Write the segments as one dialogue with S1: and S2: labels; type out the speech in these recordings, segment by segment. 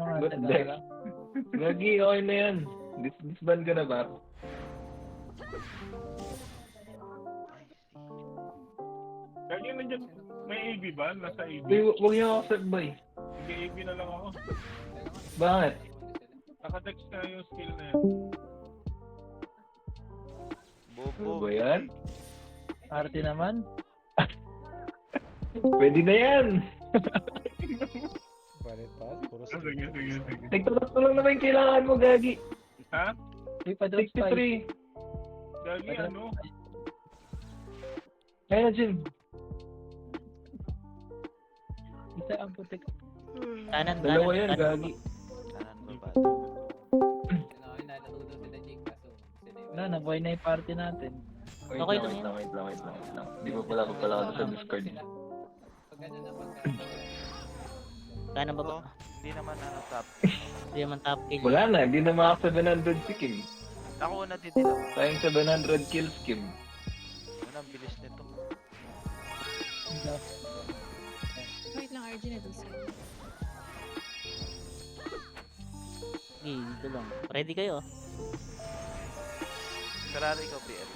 S1: mga
S2: Ba't
S1: taga
S2: deck?
S1: lang.
S2: Gagi, okay na yan. Disband ka na ba?
S3: Kaya nandiyan, may AB ba? Nasa AB?
S2: Uy, huwag niyo ako sagbay.
S3: Sige, AB na lang ako.
S2: Bakit?
S3: Nakatext na yung skill na yan.
S2: Ano ba yan?
S1: Arte naman.
S2: Pwede na yan.
S4: Palit pa, puro
S3: Sige, sige, sige.
S2: Nagtulas ko lang naman yung kailangan mo, Gagi.
S3: Ha?
S1: Uy, pa-drop
S2: 63.
S3: Gagi, ano?
S2: Kaya na, Jim.
S1: Isa ang putik.
S5: Kanan,
S2: Dalawa
S5: kanan,
S2: yan,
S5: kanan.
S2: Gagi.
S1: Wala, nabuhay na yung party natin.
S2: Wait
S5: Okay
S2: lang,
S5: lang
S2: wait lang, wait lang, wait lang. Di ba pala ako pala ako sa Discord?
S5: Kanan baba.
S6: Hindi naman ano top.
S5: Hindi naman top kill.
S2: Wala na, hindi na maka 700 si Kim.
S6: Ako una din nila.
S2: Tayong 700 kills, Kim.
S6: Ano ang bilis nito.
S7: Wait lang, RG na doon sa'yo.
S5: Sige, dito lang. Ready kayo?
S6: Ferrari ko PL.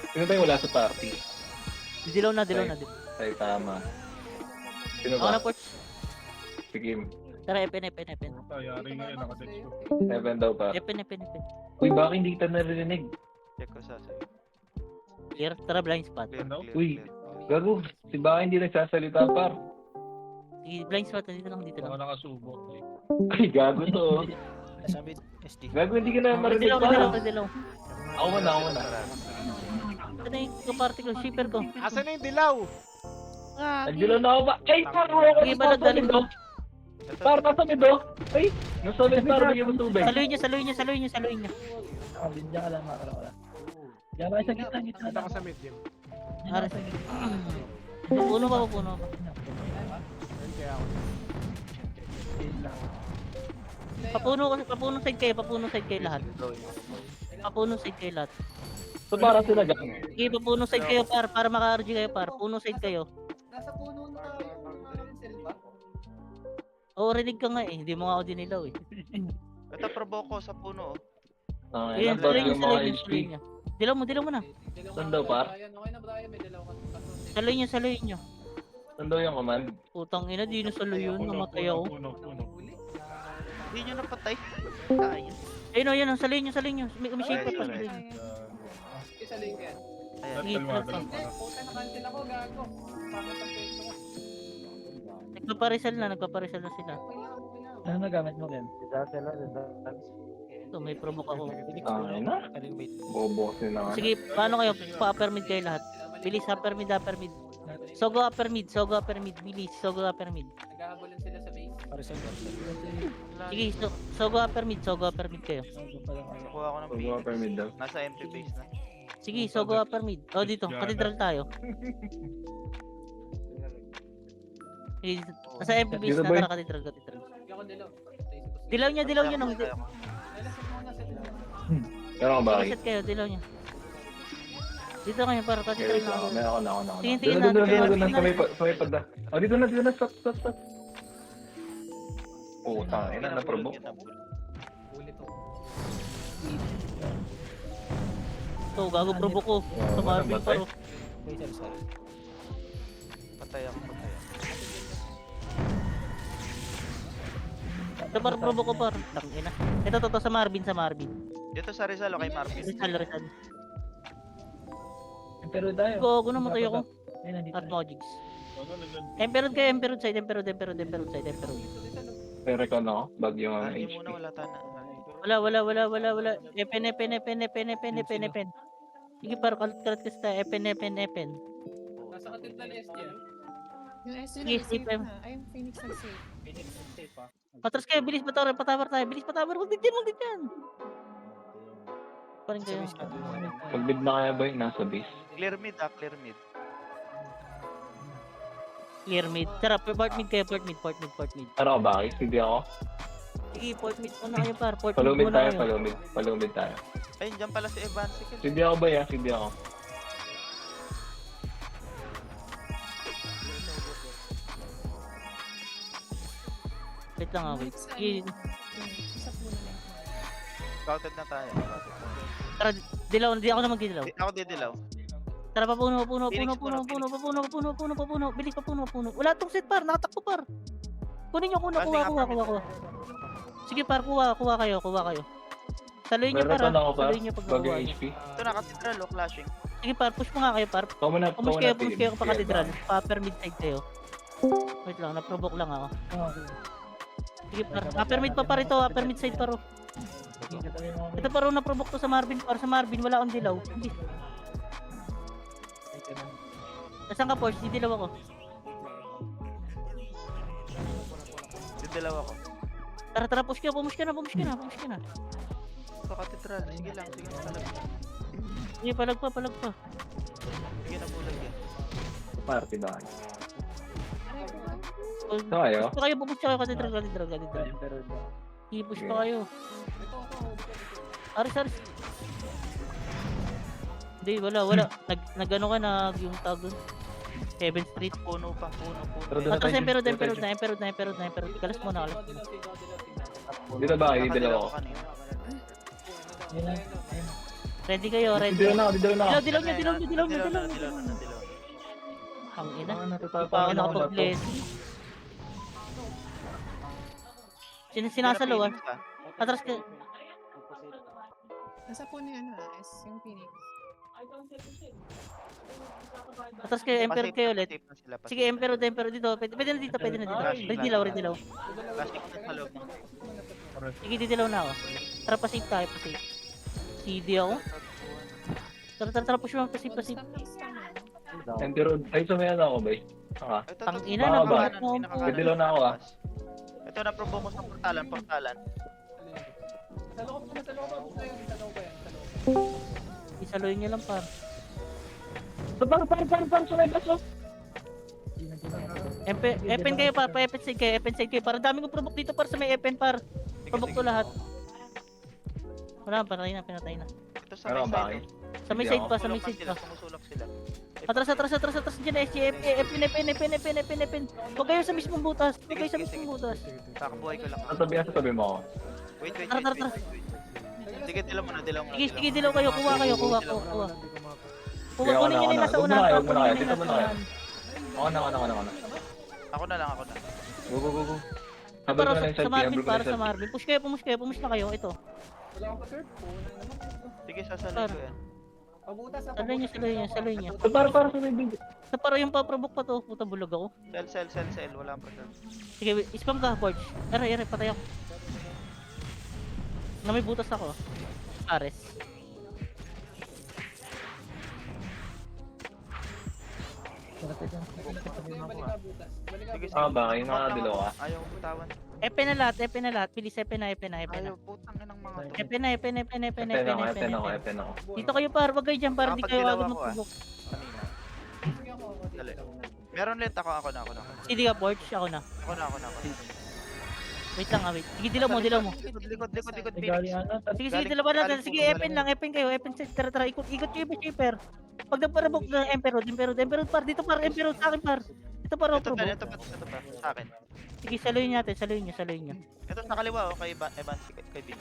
S2: Sino ba yung wala sa party?
S5: Dilaw na, dilaw na.
S2: Ay, tama. Sino
S5: Ako na
S2: ba?
S5: porch.
S2: Si Kim.
S5: Tara, epen.
S3: Tayari nga yan, nakatext ko.
S2: 7 daw pa.
S5: Epen.
S2: Uy, bakit hindi kita narinig?
S6: Check ko sa sa'yo.
S5: Clear, tara blind spot.
S6: Clear,
S3: Ano?
S6: clear,
S2: Uy.
S6: clear.
S2: Gago, si Baka hindi nagsasalita par.
S5: Sige, blind spot, dito lang.
S3: Baka nakasubo.
S2: Ay, gago to. oh.
S4: Sabi, SD.
S2: Gago, hindi ka na marinig
S5: Dilaw,
S2: pa.
S5: dilaw.
S2: Ako na, ako na.
S5: Ito na yung kaparte ko, shipper ko.
S4: Asan na yung dilaw?
S2: Nagdilaw na ako ba? Ay, par, wala ko
S5: Sige,
S2: nasa
S5: balad,
S2: mid, oh. Par, nasa mid, oh. Ay, nasa mid, par, bigyan mo tubig.
S5: Saluhin niya.
S1: Ako, bindiyan ka lang, makakala ko lang. Diyan ba sa gitna, gitna.
S4: Punta ka sa medium.
S5: Para sa puno pa.
S4: Ayun kaya ako.
S5: Papuno side kayo lahat. Papuno side kayo lahat.
S2: So, para sila gago.
S5: Sige, papuno side kayo para maka-RG kayo par. Puno side kayo.
S8: Nasa puno na tayo ng Selva.
S5: Oo, rinig ka nga eh. Hindi mo nga ako dinilaw eh.
S6: Ito provoke ko sa puno.
S2: Ay, ang bag yung mga HP.
S5: niya. Dilaw mo na.
S2: Saan daw, par?
S8: Okay na Brian, may dalaw ka.
S5: Saluhin niyo.
S2: Saan daw yung command?
S5: Putang ina, di na salo yun. Namatay ako.
S3: Puno.
S6: Hindi nyo napatay. Tayo.
S5: Ayun, saluhin niyo. May shipper pa.
S6: Sorry.
S8: Isa link yan.
S6: Ayan.
S5: Sige,
S3: Kalmado lang
S8: Hindi,
S3: para.
S8: puta na cancel ako, gago. Pangit ang peso ko.
S5: Nagpaparisal na sila.
S8: Okay lang.
S1: Ano nagamit mo, Ken?
S5: Ito, may provoke ako.
S2: Ay, na.
S4: Kaling wait.
S2: Bobo kasi na.
S5: Sige, paano kayo? Pa-upper mid kayo lahat. Bilis, upper mid. Sogo upper mid. Bilis, sogo upper mid.
S8: Naghahabulan sila sa base.
S4: Para sa
S5: Sige, sogo upper mid kayo.
S6: Nakuha ko ng
S2: Pag-mga
S6: Phoenix.
S2: permit daw.
S6: Nasa MP base na.
S5: Sige, sogo upper mid. Oh, dito, katedral tayo. Sige, nasa MP base
S2: Dito,
S5: na,
S2: boy.
S5: tara katedral.
S8: Hindi ako dilaw.
S5: Dilaw niya nung.
S6: Kaya ko.
S8: Nalasap muna sa dilaw.
S2: Meron ka ba?
S5: Reset kayo, dilaw niya. Dito kayo, para katedral
S2: Wait
S5: na
S2: lang,
S5: ako.
S2: meron ako na.
S5: Tingin
S2: Doon,
S5: natin,
S2: sa may pagda. Oh, dito na, stop. Oo, tangin na, naprobo.
S8: Ulit to.
S5: Ito, gago provoke ko. Sa Marvin
S2: namatay.
S5: paro.
S4: Wait, sorry.
S6: Patay ako.
S5: Ito par provoke ko par. Tangina. Ito to sa Marvin.
S6: Dito sa Rizal, okay Marvin.
S5: Rizal.
S1: Pero tayo.
S5: Gago na matay ako.
S1: Ayun, nandito
S5: At
S1: na.
S5: logics.
S3: Ano nandyan?
S5: Emperor side.
S2: Pero ikaw na ako, bagyo nga ng
S6: Hindi
S2: HP.
S6: muna wala tana.
S5: Wala. Epen. Sige par, kalat kasi tayo. Epen.
S8: Nasa katitla ni ST yan.
S7: Yung SG
S5: Sige,
S7: na
S5: safe
S7: safe na. Ay, yung Phoenix nag-save.
S8: Phoenix safe pa.
S5: Patras kayo, bilis patawar tayo. Bilis patawar, huwag din dyan. Parin kayo.
S2: Pag mid na kaya ba yung nasa base?
S6: Clear mid.
S5: Clear mid. Tara, port mid kayo, port mid.
S2: Ano ka ba? Hindi ako.
S5: Sige, port mid muna kayo par. Port mid
S2: Palumid
S5: muna
S2: tayo,
S5: kayo.
S2: palumid tayo.
S6: Ayun, dyan pala si Evan. Sige.
S2: Hindi ako ba ya? Hindi ako.
S5: Wait lang wait.
S7: Next time,
S5: Sige,
S7: isa po na lang.
S6: Scouted na tayo.
S5: tara, dilaw, hindi ako na magdilaw.
S6: Ako didilaw.
S5: Tara, papuno.
S6: Phoenix muna,
S5: Bilis, papuno. Wala tong set par, nakatakbo par. Kunin nyo, kuha. Sige par, kuha kayo. Saluhin nyo
S2: Meron
S5: para,
S2: pa na ako pa.
S5: saluhin nyo pag
S2: Bagay
S5: nakuha nyo.
S2: HP.
S6: Ito nakatitral o clashing.
S5: Sige par, push mo nga kayo par. Push kayo pa katedral. Pa-upper mid side kayo. Wait lang, na-provoke lang ako. Sige par, upper mid pa par ito, upper mid side paro. Ito paro na-provoke to sa Marvin, para sa Marvin, wala akong dilaw. Hindi. Nasaan ka Porsche? Di dilaw ako.
S6: Didilaw ako.
S5: Tara, push ka na.
S6: Ito katitral. Sige lang. Talag.
S5: Sige, palag pa.
S6: Sige na bulag yan.
S2: Party na.
S5: Push
S2: Ito kayo?
S5: pa kayo, push kayo, katedral. I-push pa kayo. Aris. Hindi, wala. Nag-ano ka na, yung tag doon. Heaven Street.
S6: Puno.
S2: Pero doon na
S5: Tapos
S2: tayo.
S5: Emperor na. Kalas muna.
S2: Dito ba kayo? Dilaw ako.
S6: kanina.
S5: Ready kayo, ready.
S2: Dilaw na ako.
S5: Dilaw nyo.
S6: Didilaw na.
S5: Ang ina.
S2: Natatapan
S5: Pa ako
S2: na ako na to.
S5: nakapag-blessing. Sinasalaw ah. Atras ka.
S7: Nasa po na yung yung Phoenix.
S5: Atras kayo, Emperor kayo ulit. Sige, Emperor dito. Pwede na dito. Ready dilaw.
S6: Clashing na sa loob ng
S5: Sige, didilaw na ako. Tara, pasave tayo. CD ako. Tara, push mo. Pasave.
S7: Stop na.
S2: Emperor. Ay, sumayan ako ba?
S5: Tang ina,
S2: Baka ba?
S5: napakanan.
S2: Didilaw na ako
S6: Ito na provoke mo sa portalan.
S8: Sa loob ko yan. Sa loob ko yan.
S5: Isaloy nyo lang par.
S2: Par, sumay baso.
S5: Epen kayo par, pa-epen side kayo. Parang dami kong provoke dito par sa may epen par. Provoke to lahat. Wala, patay na.
S6: Ito sa
S2: Ano
S6: may
S2: ba?
S6: side.
S5: Sa may side pa.
S6: Sumusulok sila.
S5: Atras dyan, Epen. Huwag kayo sa mismong butas.
S6: Kakabuhay ko lang.
S2: Sasabi mo ako.
S6: Wait.
S5: Tara.
S6: Sige, dilaw mo na.
S5: Sige, dilaw kayo. Kuha. Kunin nyo na yung nasa
S2: Huwag
S5: unahan.
S2: muna kayo. Dito muna kayo. Ako na.
S6: Ako na lang.
S2: Go. Habang
S5: Para
S2: na lang
S5: sa Marvin, para sa Marvin. Push na kayo. Ito.
S8: Wala akong pa-serve.
S6: Sige, sasaloy ko yan.
S8: Pabutas ako.
S5: Saloy nyo.
S2: Para sumay big.
S5: Sa para yung pa-provoke pa to. Puta bulog ako.
S6: Sell. Wala akong pa-serve.
S5: Sige, spam ka, Borge. Ere, patay ako. Na may butas ako. Ares.
S8: Balik ka butas.
S6: Sige.
S2: Ba? Yung nakadilaw ka?
S6: Ayaw ko bitawan.
S5: Epen na lahat. Bilis, epen na.
S6: Ayaw, putang inang mga to.
S5: Epen na.
S2: Epen ako.
S5: Dito kayo par, wag kayo dyan par, hindi kayo
S6: Nakapagdilaw
S5: agad
S6: ako,
S5: mag-provoke.
S6: Kanina. Dali. Meron ulit ako na.
S5: Hindi ka, Borge, ako na.
S6: Ako na.
S5: Wait lang wait. Sige, dilaw mo.
S6: Likod,
S1: Galing
S6: Phoenix.
S5: Sige, dilaw na. Sige, epen kayo. Tara, ikot nyo yung shaper. Pag nagparabok ng Emperor par, dito par, Emperor sa akin par. Dito par,
S6: Ito pa, sa akin.
S5: Sige, saluhin nyo.
S6: Ito sa kaliwa, kay Evans, kay Vin.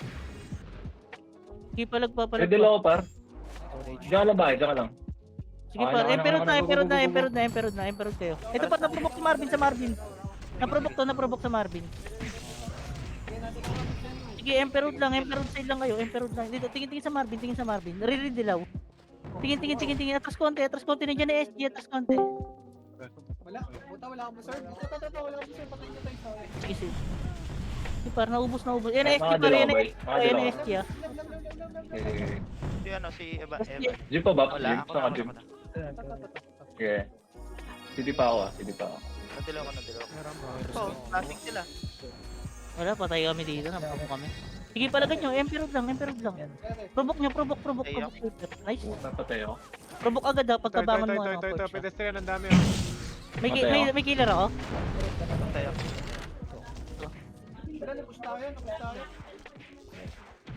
S5: Sige, palag pa.
S2: Pwede lang ako, par. Diyan ka lang.
S5: Sige par, Emperor kayo. Ito pa, naprovoke sa Marvin. Naprovoke sa Marvin. Sige, Emperor side lang kayo. Dito, tingin sa Marvin. Naririd dilaw. Tingin. Atras konti. Nandiyan na SG, atras konti.
S8: Wala. Buta, wala akong pa-serve. Ito, wala akong pa-serve. Patay nyo tayo sa akin.
S5: Sige. Sige par, naubos. Yan na SG
S2: Mga
S5: par,
S2: dilaw
S5: yan na
S2: ba?
S5: SG.
S2: Mga
S5: Yan na
S2: dilaw.
S5: SG ah.
S6: Si Evan.
S2: Jim pa ba?
S6: Wala,
S2: Jim?
S6: ako
S2: Saan ka,
S6: na.
S2: Jim? Sige. Hindi pa ako.
S6: Nadilaw ko. So, classic sila.
S5: Wala, patay kami dito. Naprovoke kami. Sige, palagan nyo. Emperor lang. Provoke nyo. Nice.
S2: Napatay ako.
S5: Provoke agad ha, pagkabangon mo.
S3: Ito, pedestrian, ang dami.
S5: May killer ako.
S6: Patay ako.
S8: Tara, napush tayo.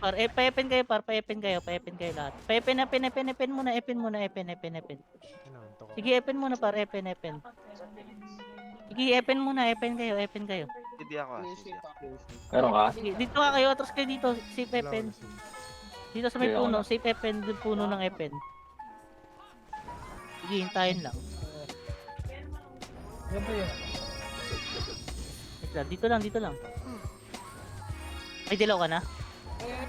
S5: Par, pa-epen kayo lahat. Pa-epen muna. Sige, epen muna par, epen. Sige, epen kayo.
S6: Hindi ako
S8: Clear
S6: assist.
S8: shape pa, clear shape.
S2: Meron ka?
S5: Sige, dito nga kayo, atras kayo dito. Safe Epen. Dito sa may
S2: Okay, ako
S5: puno,
S2: na.
S5: safe Epen, yung puno ng Epen. Sige, hintayin lang.
S1: Yan ba yun?
S5: Wait lang, dito lang, dito lang. Ay, dilaw ka na?
S8: Ayun.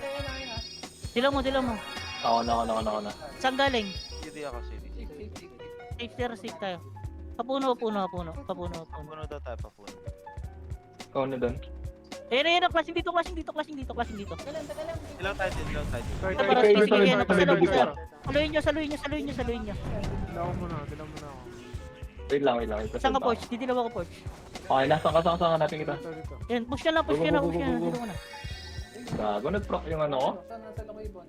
S5: Dilaw mo.
S2: Ako na.
S5: Saan galing?
S6: Hindi ako CD.
S5: Safe sir, safe tayo. Papuno.
S6: Puno daw tayo pa puno.
S2: Ikaw na doon.
S5: Ayun, clashing dito.
S6: Dilaw tayo din.
S5: Ito para
S2: Ikaw,
S5: sige,
S2: ikaw,
S5: salog
S2: ikaw,
S5: sir.
S2: ikaw.
S5: Saluhin nyo.
S4: Dilaw mo na ako.
S2: Wait lang.
S5: Saan ka, Porch? Didilaw ako, Porch.
S2: Okay, saan ka natin kita.
S5: Yan, push ka na.
S2: Go.
S5: Dilaw ka na.
S2: Gago, nag-proc yung ano ko.
S8: Nasa lakay ba?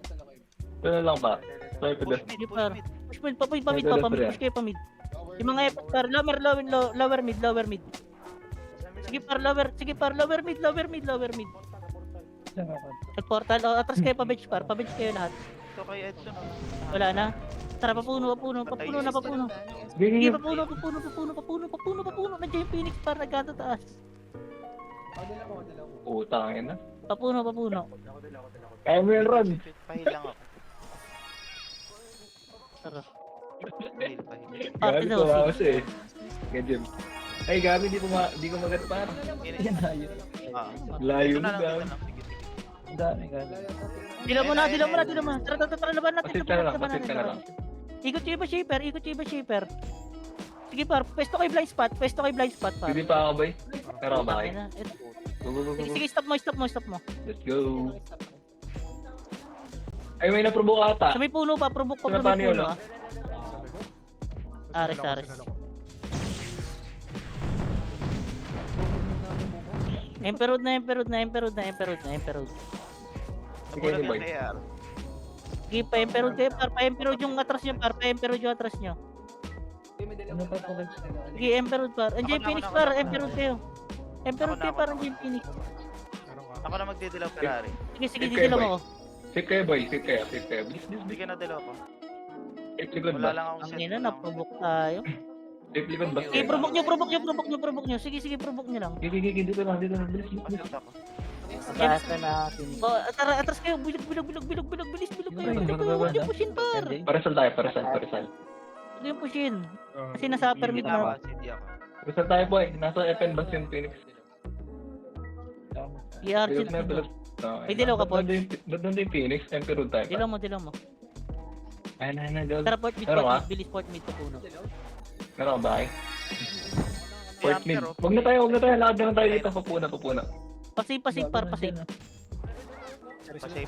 S2: Ito na lang ba? Sorry for this.
S5: Sige, par. Push mid, push kayo pa mid. Yung mga Epen, par, lower mid. Sige par, lower mid.
S1: Saan ako?
S5: At portal, atras kayo pa bench kayo lahat.
S6: Ito kay Edson.
S5: Wala na. Tara, papuno.
S7: Ano
S5: Sige, papuno. Nandiyan yung Phoenix par, nagkatataas.
S8: Dala ko.
S2: Utangin na.
S5: Papuno.
S2: Kaya mo yun, Ron.
S6: Pahil lang ako.
S5: Tara.
S6: Pahil.
S5: Party
S2: Gabi
S5: daw,
S2: ko ako
S5: sige.
S2: siya eh. Ganyan. Ay, Gabi, di ko magat par.
S1: Yan na yun.
S2: Layo
S6: Ito na
S2: mo,
S6: lang.
S2: Gabi.
S1: Ang dami ka.
S5: Dilaw mo na. Tara, laban natin.
S2: Pasip ka na lang.
S5: Ikot yung iba shaper. Sige par, pwesto kay blind spot par.
S2: Hindi pa ako, boy. Pero ako ba kayo?
S5: Ayun na.
S2: Go.
S5: Sige, stop mo.
S2: Let's go. Ay, may naprobo ka ata.
S5: Sa may puno pa, provoke pa
S2: Sino
S5: sa
S2: pa
S5: may
S2: niyo,
S5: puno
S2: no?
S5: Ares. Emperor na.
S2: Sige, boy.
S5: Sige, pa-emperor kayo par, pa-emperor yung atras nyo.
S1: Ano pa po kayo?
S5: Sige, emperor par. Andiyan yung Phoenix par, emperor kayo. Par, andiyan yung Phoenix.
S6: Ako na magdidilaw Ferrari.
S5: Sige, didilaw mo ako.
S2: Sip kayo, boy. Bilis.
S6: Bigyan na dilaw ko.
S2: Sip likod
S6: Wala
S2: ba?
S6: lang akong
S5: Ang
S6: set.
S5: ina, na-provoke tayo.
S2: Sip likod ba?
S5: Sige, provoke nyo. Sige, provoke nyo lang.
S2: Sige, dito lang. Bilis.
S6: Pasok ako.
S1: Basta natin.
S5: Oh, tara, atras kayo. Bilis kayo. Huwag yung pushin par.
S2: Parasal tayo, parasal.
S5: Huwag yung pushin. Kasi nasa upper mid
S6: Hindi ako
S5: na.
S6: CD ako.
S2: Parasal tayo, boy. Nasa FN ba yung Phoenix?
S5: PR
S2: Bilog na,
S5: chill.
S2: bilog.
S5: May dilaw ka, Boy?
S2: Doon yung Phoenix, Emperor tayo.
S5: Dilaw mo.
S2: Ayun, Diyos.
S5: Tara, port mid. Bilis port mid to puno.
S2: Meron ka ba kayo?
S6: Si
S2: Port mid.
S6: Ampero.
S2: Huwag na tayo. Lakad na lang tayo dito. Papuna.
S5: Pasig par, pasig.
S6: Pa-shape.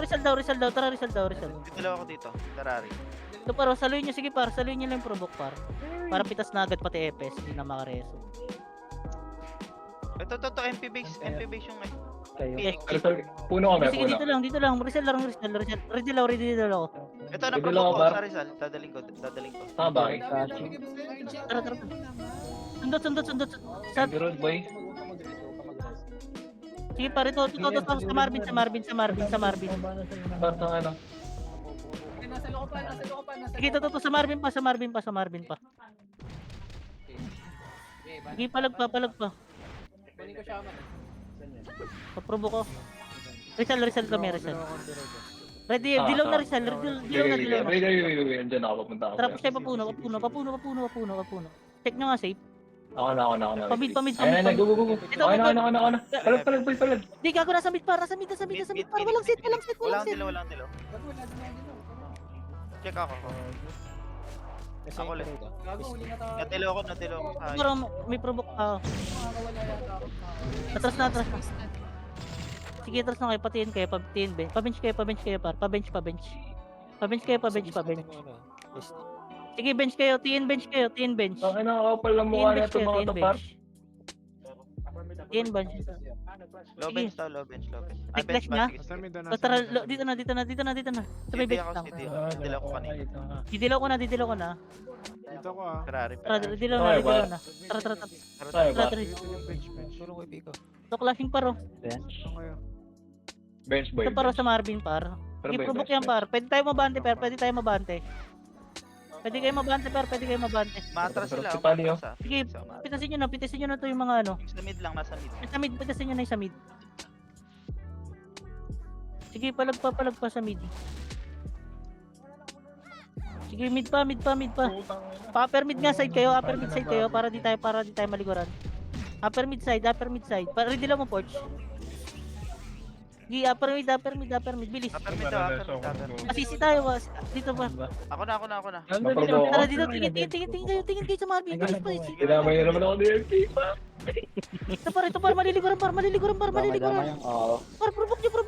S5: Rizal daw. Tara, Rizal daw.
S6: Didilaw ako dito. Ferrari.
S5: Ito par, saluhin nyo. Sige par, saluhin nyo lang yung provoke par. Para pitas na agad pati EPS. Hindi na makareso.
S6: Ito, MP base yung
S1: Kayo.
S5: Okay.
S2: Puno kami,
S5: Sige,
S2: puno.
S5: dito lang. Rizal ako.
S6: Ito na
S2: Didilaw
S6: provoke
S2: ka,
S6: ko
S2: Bar?
S6: sa Rizal. Dadaling ko.
S2: Tama ba kayo?
S5: Tara. Sundot.
S2: Emperor, boy.
S5: Sige par, ito sa Marvin.
S2: Parang ano.
S8: Nasa loko pa.
S5: Sige, ito sa Marvin pa. Sige, palag pa.
S8: Kunin ko siya man.
S5: Paprobo ko. Rizal kami. Ready, dilaw na Rizal. Dilaw na.
S2: Wait. Andiyan ako, papunta ako.
S5: Tara, push tayo papuno. Check nyo nga safe.
S2: Ako na.
S5: Pamid.
S2: Ayun, go. Okay na. Palag, boy.
S5: Di, gago, nasa mid par. Walang set.
S6: Walang dilaw. Check ako. Ako ulit.
S8: Gago, uli na tayo.
S6: Nadilaw ko. Ay,
S5: Pero may provoke ka.
S8: Makakawala yata ako.
S5: Atras na. Sige, atras na kayo. Patiin kayo. Pabench kayo par. Pabench. Sige, bench kayo. Tiin bench.
S2: Ang ina, kapal lang mukha na ito mga tapar.
S5: Tiin bench.
S6: low bench. Ay,
S5: Big
S6: bench
S5: flash na?
S6: ba? Sige.
S5: So, tara, dito na. Sa may
S6: CD
S5: bench
S6: ako,
S5: lang.
S6: CD. Didilaw ko kanina.
S5: Didilaw ko na.
S4: Dito ko ah.
S6: Ferrari.
S5: Tara, didilaw na. Tara.
S2: Tayo ba?
S4: Tulong kay Pico.
S5: Ito, clashing paro.
S4: Ito kayo.
S2: Bench, boy.
S5: Ito paro sa Marvin par.
S2: Pero
S5: Sige,
S2: boy,
S5: provoke
S2: bench,
S5: yan par. Pwede tayo mabante. Pwede kayo mabante, par. Pwede kayo mabante.
S6: Matras sila.
S2: Si Pali, oh.
S6: matras, ah.
S5: Sige,
S6: Sa umatras.
S5: pitasin nyo na to yung mga ano.
S6: Sa mid lang, nasa mid.
S5: Sa mid, pitasin nyo na yung sa mid. Sige, palagpa sa mid. Sige, mid pa. Pa-upper mid nga side kayo, upper mid side kayo para di tayo maliguran. Upper mid side. Para ready lang mo, Porch. Sige, upper mid, bilis.
S6: Upper mid daw, upper mid, upper mid.
S5: Masisi tayo, dito ba?
S6: Ako na.
S2: Naprobo
S5: Tara
S2: ako.
S5: dito, tingin kayo sa Marvin. Bilis.
S2: Kinamay na naman ako ni FT pa.
S5: Ito par, maliliguran.
S2: Oo.
S5: Par, probok niyo, par,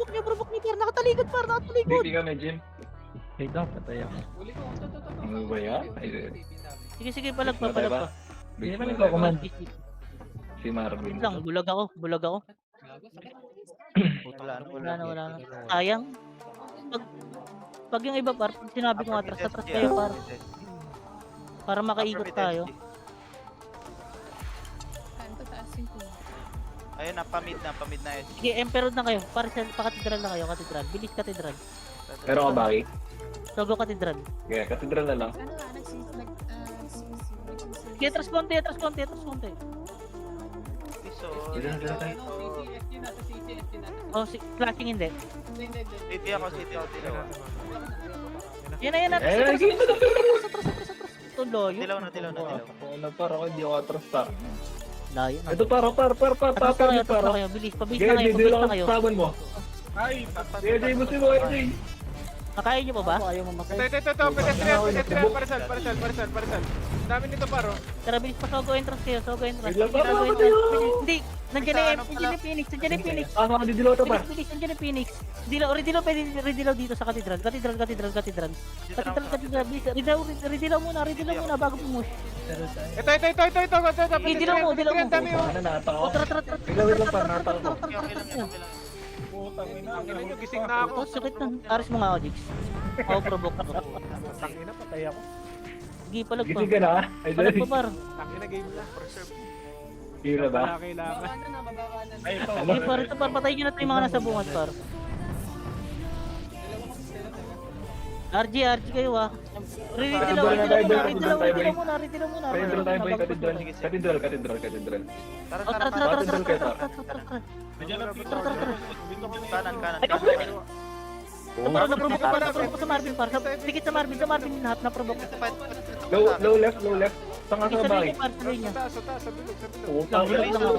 S5: nakataligod.
S2: Hindi kami, Jim.
S1: Wait lang, patay ako.
S8: Uli ko.
S2: Ano ba yan? Ay,
S5: Sige, palagpa.
S1: Hindi
S2: Base
S1: naman
S2: mo
S1: ikaw
S2: na
S1: command.
S2: si Marvin.
S5: Wait lang, bulag ako.
S8: Gago, sakit.
S6: Wala
S5: Wala na. Sayang. Pag yung iba par, pag sinabi ko atras kayo par, para makaikot tayo.
S7: Saan to taas yung puno?
S6: Ayun na, pamid na yun.
S5: Sige, emperor na kayo. Para sa katedral na kayo, katedral. Bilis katedral.
S2: Pero ka bakit?
S5: Sogo katedral.
S2: Kaya katedral na lang.
S7: Ano nga,
S5: Sige, atras konti.
S6: Piso.
S8: SG nasa city, SG nasa
S5: Oh, flashing hindi.
S8: Hindi.
S6: City ako, dalawa.
S5: Yan na.
S2: Eh,
S5: Tuloy.
S6: Dilaw na.
S2: Ano para ako hindi ako atras par.
S5: Layo na.
S2: Ito para.
S5: Atras na kayo. Bilis, pabis na kayo.
S2: Sabon mo.
S3: Ay,
S2: AJ mo si mo, AJ.
S5: Nakaya nyo pa ba?
S4: Ito, pedestrian, parisal. Dami nito paro.
S5: Tara, bilis pa, sogo entrance kayo.
S2: Bigla pa,
S5: Sogo
S2: ano
S5: entrance.
S2: ba
S5: Bilis. Hindi, nandiyan na
S6: Ano
S5: yung Phoenix.
S2: Ah, mga didilo to pa.
S5: Bilis, nandiyan yung Phoenix. Redilaw dito sa katedral. Katedral. Bilis, redilaw muna bago pumush.
S4: Ito.
S5: Dilaw mo.
S4: Dami oh.
S2: Ano nakata ko?
S5: Tara.
S2: Bigla pa, nakata ko.
S3: putang ina.
S4: Tangina nyo, gising na ako.
S5: Ito, sakit na. Aris mo nga ako, Jix. Ako, provoke ako.
S4: Tangina, patay ako.
S5: Sige, palag pa.
S2: Gising ka na? Ay,
S5: Palag pa,
S2: dali.
S5: par.
S4: Tangina, game na.
S2: Hira ba?
S4: Wala kailangan.
S8: Babakanan.
S3: Ay, ito.
S5: Sige, par, ito, par. Patayin nyo na ito yung mga nasa bungad, par. RG kayo ah. Redilaw muna.
S2: Katedral tayo boy, katedral.
S6: Tara.
S5: Oh, tara.
S3: Nandiyan ang pito.
S6: Kanan.
S5: Naprovoke ko sa Marvin, par. Dikit sa Marvin lahat naprovoke.
S2: Low left. Saan ka sa bahay?
S5: Sabihin niya.
S4: Sa taas, sa bilog.
S2: Putang
S5: Bilog
S2: ina.
S5: lang ako.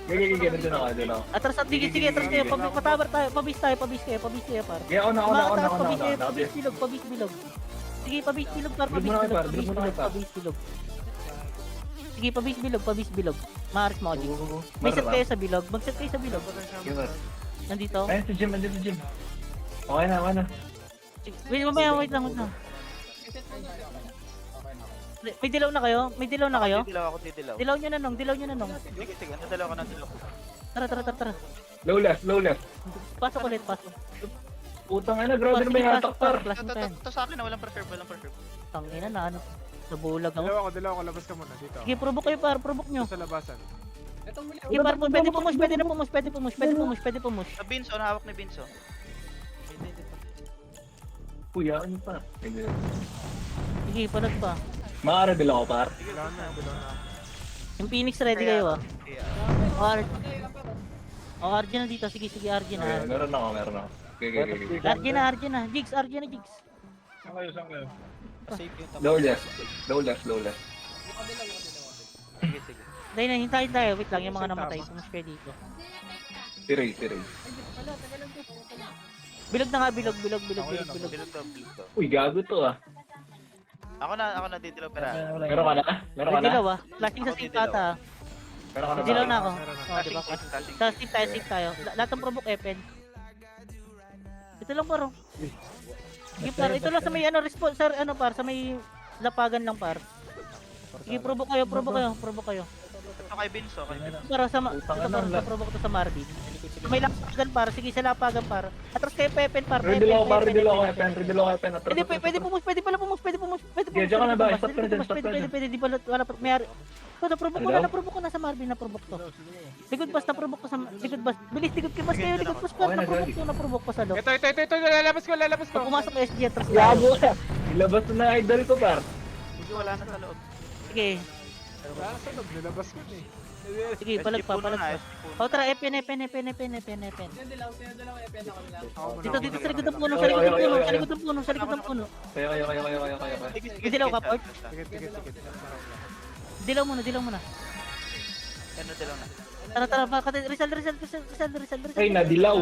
S2: Gigi, nandun ako.
S5: Atras at sige, atras kayo. Patabar tayo. Pabis kayo, par.
S2: Kaya ona.
S5: Pabis bilog. Sige, pabis bilog, par.
S2: Bilog mo na kayo, par. Bilog mo na kayo, par.
S5: Pabis bilog. Sige, pabis bilog. Maaris mo, Jix. May set kayo sa bilog. Mag-set kayo sa bilog. Nandito.
S2: Ayun, si Jim. Okay na.
S5: Sige, wait lang. May dilaw na kayo?
S6: Dilaw ako.
S5: Dilaw nyo na nung.
S6: Sige, nadalaw ko.
S5: Tara.
S2: Low left.
S5: Pasok ulit.
S2: Putang ina, grabe na may hatak, par.
S5: Flash mo tayo.
S6: Ito sa akin na walang preferb.
S5: Tangina na ano. Nabulag ako.
S4: Dalawa ko, labas ka muna dito.
S5: Sige, provoke kayo, par. Provoke nyo.
S4: Sa labasan.
S8: Itong muli.
S5: Sige, par. Pwede pumush.
S6: Sa Binso, nahawak ni Binso.
S2: Kuya, ano pa?
S5: Sige, palag pa.
S2: Makareveal ako, par.
S4: Bilaw na.
S5: Yung Phoenix ready kayo ah.
S6: Yeah.
S5: RG na dito. Sige, RG na.
S2: Meron ako. Okay.
S5: RG na. Jigs.
S3: Saan kayo?
S2: Low left.
S6: Sige.
S5: Dahil na, hintayin tayo. Wait lang, yung mga namatay. Pumush kayo dito.
S2: Si Ray.
S5: Bilog na nga, bilog.
S6: Bilog daw.
S2: Uy, gago to ah.
S6: Ako na didilaw pera.
S2: Meron ka na?
S5: May dilaw ah. Flashing sa safe ata ah.
S2: Meron ka na
S5: May dilaw
S2: ba?
S5: na ako.
S4: Meron na.
S5: Oh, diba?
S6: Flashing.
S5: Sa safe tayo. Lahat ng provoke Epen. Ito lang paro. Sige par, ito lang sa may response, sa may lapagan lang par. Sige, provoke kayo.
S6: Ito kay Binso.
S5: Para sa provoke to sa Marvin. May lapagan par, sige sa lapagan par. Atras kayo Pepen par.
S2: Reveal ako, Epen.
S5: Hindi, pwede pumush.
S2: Sige, diyan ka na ba? Stop ka na dyan, stop ka na dyan.
S5: Pwede, di ba, wala pa, may ito, naprovoke ko na sa Marvin, naprovoke to. Likod bas, naprovoke ko sa, likod bas. Bilis, likod bas kayo, likod bas pa,
S2: Okay na,
S5: naprovoke ko sa loob.
S4: Ito, lalabas ko.
S5: Pag pumasok SG, atras
S2: Gago ka. Ilabas na na idol ko, par.
S6: Hindi, wala na sa loob.
S5: Sige.
S4: Wala sa loob, nilabas ko na eh.
S5: Sige, palag pa. O tara, Epen.
S8: Yan dilaw, epen ako lang.
S4: Ako muna,
S5: Dito,
S4: ako
S5: dito,
S4: muna.
S5: sa likod ng puno,
S2: Okay,
S5: sa likod ng
S2: okay,
S5: puno,
S2: okay,
S5: sa likod ng puno, sa likod ng puno.
S2: Kaya.
S5: Dilaw ka, Port?
S4: Sige.
S5: Dilaw muna.
S6: Ano dilaw na?
S5: Tara, Rizal.
S2: Ay, nadilaw.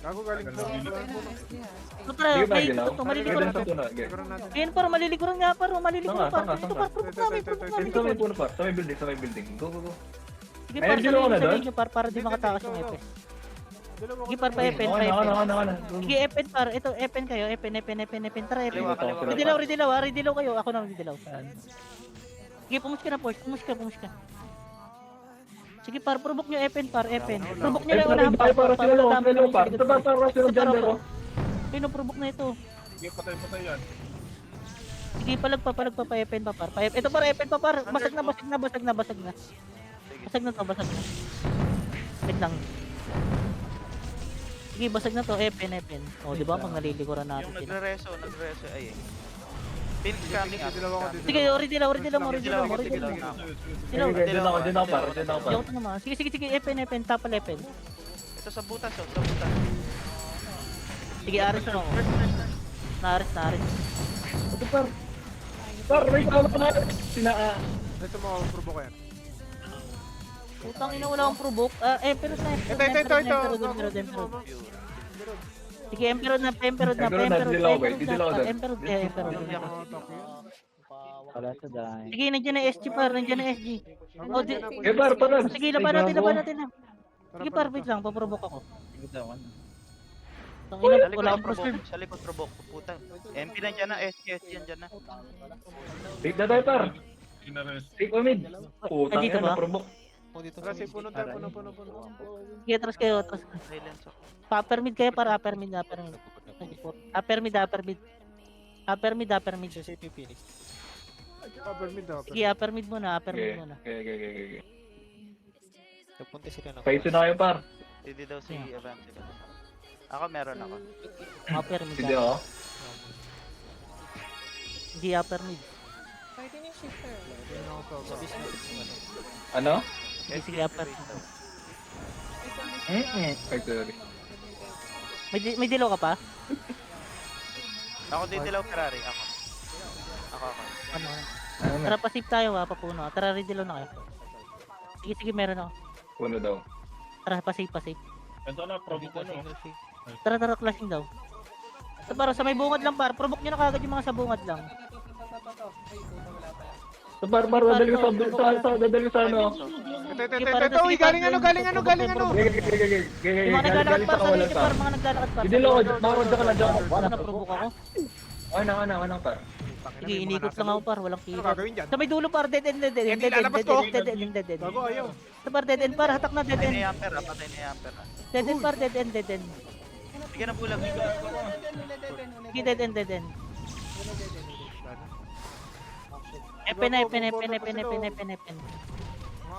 S4: Gago galing sa
S7: Ayun na, SD ha.
S5: So, tara,
S2: Sige ba,
S5: may
S2: dilaw?
S5: ito, malilikuran.
S2: Sige, sa puno. Okay.
S4: Siguro natin.
S5: Ayun, para malilikuran nga, para malilikuran
S2: Saan
S5: pa.
S2: ka?
S5: Ito, par, probok namin.
S2: Sa may puno, par. Sa may building. Go.
S5: Sige,
S2: Ay,
S5: par,
S2: dilaw ka na doon?
S5: para di makatakas yung Epen.
S4: Dilaw ako
S5: Sige, par, pa
S4: na.
S5: Epen.
S2: Naka.
S5: Sige, Epen, par. Ito, Epen kayo. Epen. Tara, Epen.
S6: Kaliwa.
S5: Ridilaw kayo. Ako na ridilaw. Sige, pumus ka na, Port. Pumus ka. Sige, par, probok nyo, Epen. Probok nyo
S2: Ay,
S5: lang unahan,
S2: para sila lang, par. Ito ba, para sila dyan, pero?
S5: Ayun, probok na ito.
S3: Sige, patay yan.
S5: Sige, palag pa, Epen pa, par. Ito, par, Epen pa, par. Basag na. Basag na. Wait lang. Sige, basag na to, Epen. O, di ba, pag nalilikuran natin
S6: Yung
S5: sila.
S6: nagre-reso, ay. Phoenix coming up.
S4: Dilaw ako dito.
S5: Sige, ridilaw mo.
S6: Dilaw na ako.
S2: Dyan ako, par.
S5: Yung ito naman. Sige, Epen, tapal Epen.
S6: Ito sa butas, sa butas.
S5: Sige, aris na ako. Naaris.
S2: Ito, par. Par, may kasama ka na.
S4: Ito mo, provoke ko yan.
S5: Putang ina, wala akong provoke. Emperor na.
S4: Ito.
S5: Emperor. Sige, Emperor na.
S2: Emperor na.
S1: Wala sa dahil.
S5: Sige, nandiyan na SG par, Oh, di,
S2: Eh, par.
S5: sige, laban natin na. Sige, par, wait lang, paprovoke ako. Tang ina, wala akong preserve.
S6: Sa likod provoke. Putang. MP nandiyan na, SG yan dyan na.
S2: Take na tayo, par.
S3: Inares.
S2: Take o mid. Putang
S5: Andito
S2: yan,
S5: ba?
S2: naprobok.
S4: Kasi puno tayo, puno.
S5: Sige, atras kayo.
S6: Silence ako.
S5: Upper mid kayo para upper mid. Upper mid.
S4: Upper mid daw.
S5: Sige, upper mid muna.
S2: Okay.
S9: Napunta sila ng
S2: Paisa na kayo, par.
S6: Hindi daw si Avance. Ako meron ako.
S5: Upper mid.
S2: Hindi ako.
S5: Hindi upper mid.
S7: Pwede niyo shifter.
S2: Ano?
S5: Sige, upper mid.
S2: Ay, sorry.
S5: May dilaw ka pa?
S6: Ako didilaw Ferrari, ako.
S5: Ano?
S2: Ano na?
S5: Tara, pasip tayo ha, papuno. Tara, ridilaw na kayo. Sige, meron ako.
S2: Puno daw.
S5: Tara, pasip.
S3: Ito na, provoke ko, no?
S5: Tara, clashing daw. So, para sa may bungad lang, par. Provoke nyo na kagad yung mga sa bungad lang.
S2: So, par, dadali ko sa ano.
S4: Ito, uy, galing ano.
S5: Yung mga naglalakad par, sa rin par, mga naglalakad par.
S2: Hindi lang ako, dyan ka na dyan.
S5: Ano na provoke ako?
S2: Ano, par.
S5: Sige, inikot lang ako par, walang
S4: Ano
S5: kilot.
S4: gagawin dyan?
S5: Sa may dulo par, dead end.
S4: Hindi, lalabas ko.
S5: Dead end.
S4: Gago, ayaw.
S5: Sa par, dead end par, hatak na dead
S6: Patay
S5: end.
S6: na yung Amper, patay na yung Amper.
S5: Dead end par, dead end.
S6: Sige na bulag.
S5: Sige, dead end. Epen.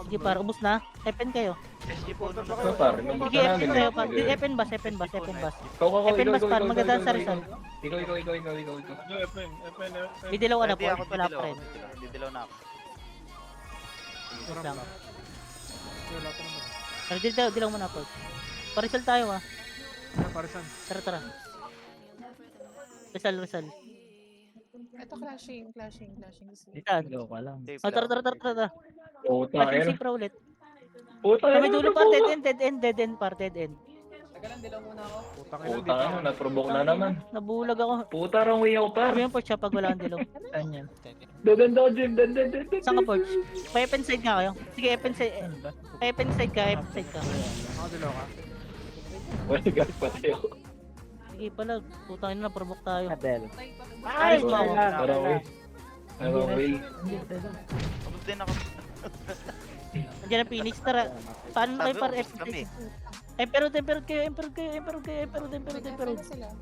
S5: Sige par, ubos na. Epen kayo.
S6: SG po.
S2: Ano, par?
S5: Sige, Epen kayo par. Epen bas.
S2: Epen
S5: Epen bas par, magandang sa Rizal.
S2: Ikaw.
S3: FN.
S5: May dilaw ka na
S6: Pwede
S5: po,
S6: ako
S5: wala
S6: didilaw.
S5: pa rin.
S6: Didilaw na ako.
S5: Ubos lang.
S4: Wala pa naman.
S5: Pero dilaw mo na po. Parizal tayo ha.
S4: Parisan.
S5: Tara. Rizal.
S7: Ito clashing.
S5: Saan?
S1: Dilaw ka lang.
S6: Safe
S5: Oh,
S6: lang.
S5: tara.
S2: Puta,
S5: Flashing
S2: ayun.
S5: sipra ulit.
S2: Puta,
S5: Sa may dulo par, dead end par, dead end.
S8: Tagalan, dilaw muna ako.
S2: Puta, naprobok na naman.
S5: Nabulag ako.
S2: Puta, wrong way ako, par.
S5: Sabi yung Porch siya pag wala ang dilaw.
S1: Saan yan?
S2: Dadan daw, Jim.
S5: Saan ka Porch? Pa-Epen side nga kayo. Sige, Epen side. Epen side ka.
S4: Ako dilaw ka.
S2: Wala, guys, pati ako.
S5: Sige pala, putang ina, provoke tayo.
S1: Adel.
S5: Ayos mo ako.
S2: Wrong way.
S6: Abot din ako.
S5: Nandiyan ang Phoenix, tara. Paano na kayo par
S6: Sabi, ubos kami.
S5: Emperor kayo.
S7: Ano sila?